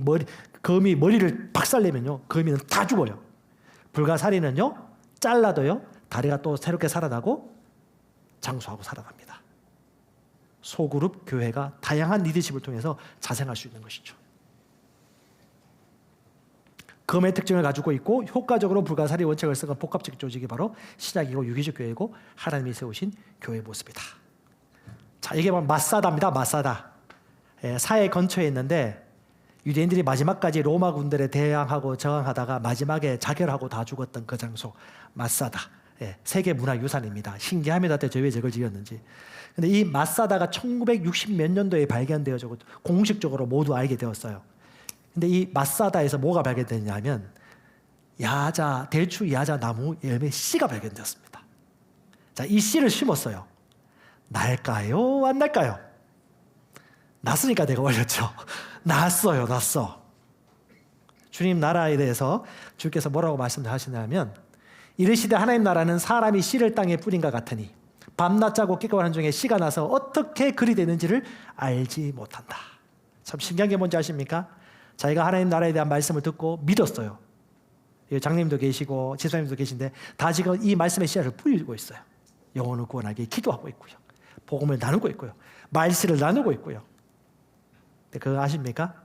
거미 머리를 박살내면요, 거미는 다 죽어요. 불가사리는요, 잘라도요, 다리가 또 새롭게 살아나고 장수하고 살아납니다. 소그룹 교회가 다양한 리더십을 통해서 자생할 수 있는 것이죠. 검의 특징을 가지고 있고 효과적으로 불가사리 원칙을 쓰는 복합적 조직이 바로 신약이고 유기적 교회이고 하나님이 세우신 교회의 모습이다. 자, 이게 바로 마사다입니다. 마사다. 사해 근처에 있는데 유대인들이 마지막까지 로마 군들에 대항하고 저항하다가 마지막에 자결하고 다 죽었던 그 장소 마사다. 세계 문화유산입니다. 신기합니다. 저 왜 저걸 지었는지. 근데 이 마사다가 1960 몇 년도에 발견되어지고 공식적으로 모두 알게 되었어요. 근데 이 마사다에서 뭐가 발견됐냐면 대추 야자 나무 열매 씨가 발견되었습니다. 자, 이 씨를 심었어요. 날까요? 안 날까요? 났으니까 내가 올렸죠. 났어요. 주님 나라에 대해서 주께서 뭐라고 말씀하시냐면 이르시되 하나님 나라는 사람이 씨를 땅에 뿌린 것 같으니 밤낮 자고 깨끗한 중에 씨가 나서 어떻게 그리 되는지를 알지 못한다. 참 신기한 게 뭔지 아십니까? 자기가 하나님 나라에 대한 말씀을 듣고 믿었어요. 장님도 계시고 집사님도 계신데 다 지금 이 말씀의 씨앗을 뿌리고 있어요. 영혼을 구원하기 기도하고 있고요. 복음을 나누고 있고요. 말씀을 나누고 있고요. 근데 그거 아십니까?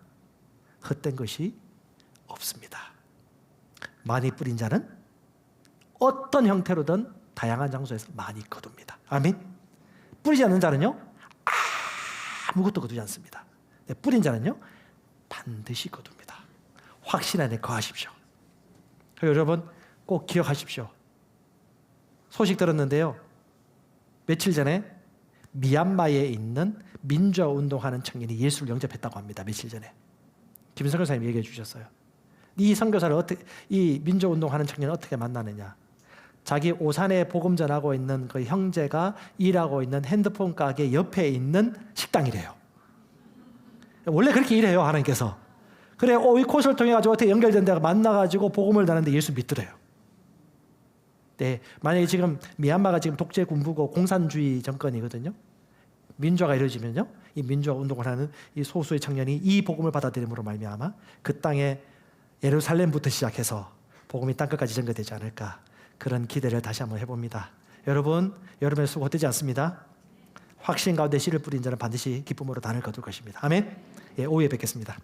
헛된 것이 없습니다. 많이 뿌린 자는 어떤 형태로든 다양한 장소에서 많이 거둡니다. 아멘. 뿌리지 않는 자는요, 아무것도 거두지 않습니다. 뿌린 자는요, 반드시 거둡니다. 확신 안에 거하십시오. 여러분 꼭 기억하십시오. 소식 들었는데요, 며칠 전에 미얀마에 있는 민주화 운동하는 청년이 예수를 영접했다고 합니다. 며칠 전에 김성교 사님이 얘기해 주셨어요. 이 선교사를 이 민주화 운동하는 청년을 어떻게 만나느냐? 자기 오산에 복음 전하고 있는 그 형제가 일하고 있는 핸드폰 가게 옆에 있는 식당이래요. 원래 그렇게 일해요, 하나님께서. 그래, 이 코스를 통해 가지고 어떻게 연결된 데가 만나가지고 복음을 나누는데 예수 믿더래요. 네, 만약에 지금 미얀마가 지금 독재 군부고 공산주의 정권이거든요. 민주화가 이루어지면요, 이 민주화 운동을 하는 이 소수의 청년이 이 복음을 받아들임으로 말미암아 그 땅에 예루살렘부터 시작해서 복음이 땅끝까지 전개되지 않을까, 그런 기대를 다시 한번 해봅니다. 여러분, 여러분의 수고 헛되지 않습니다. 확신 가운데 씨를 뿌린 자는 반드시 기쁨으로 단을 거둘 것입니다. 아멘. 오후에 뵙겠습니다.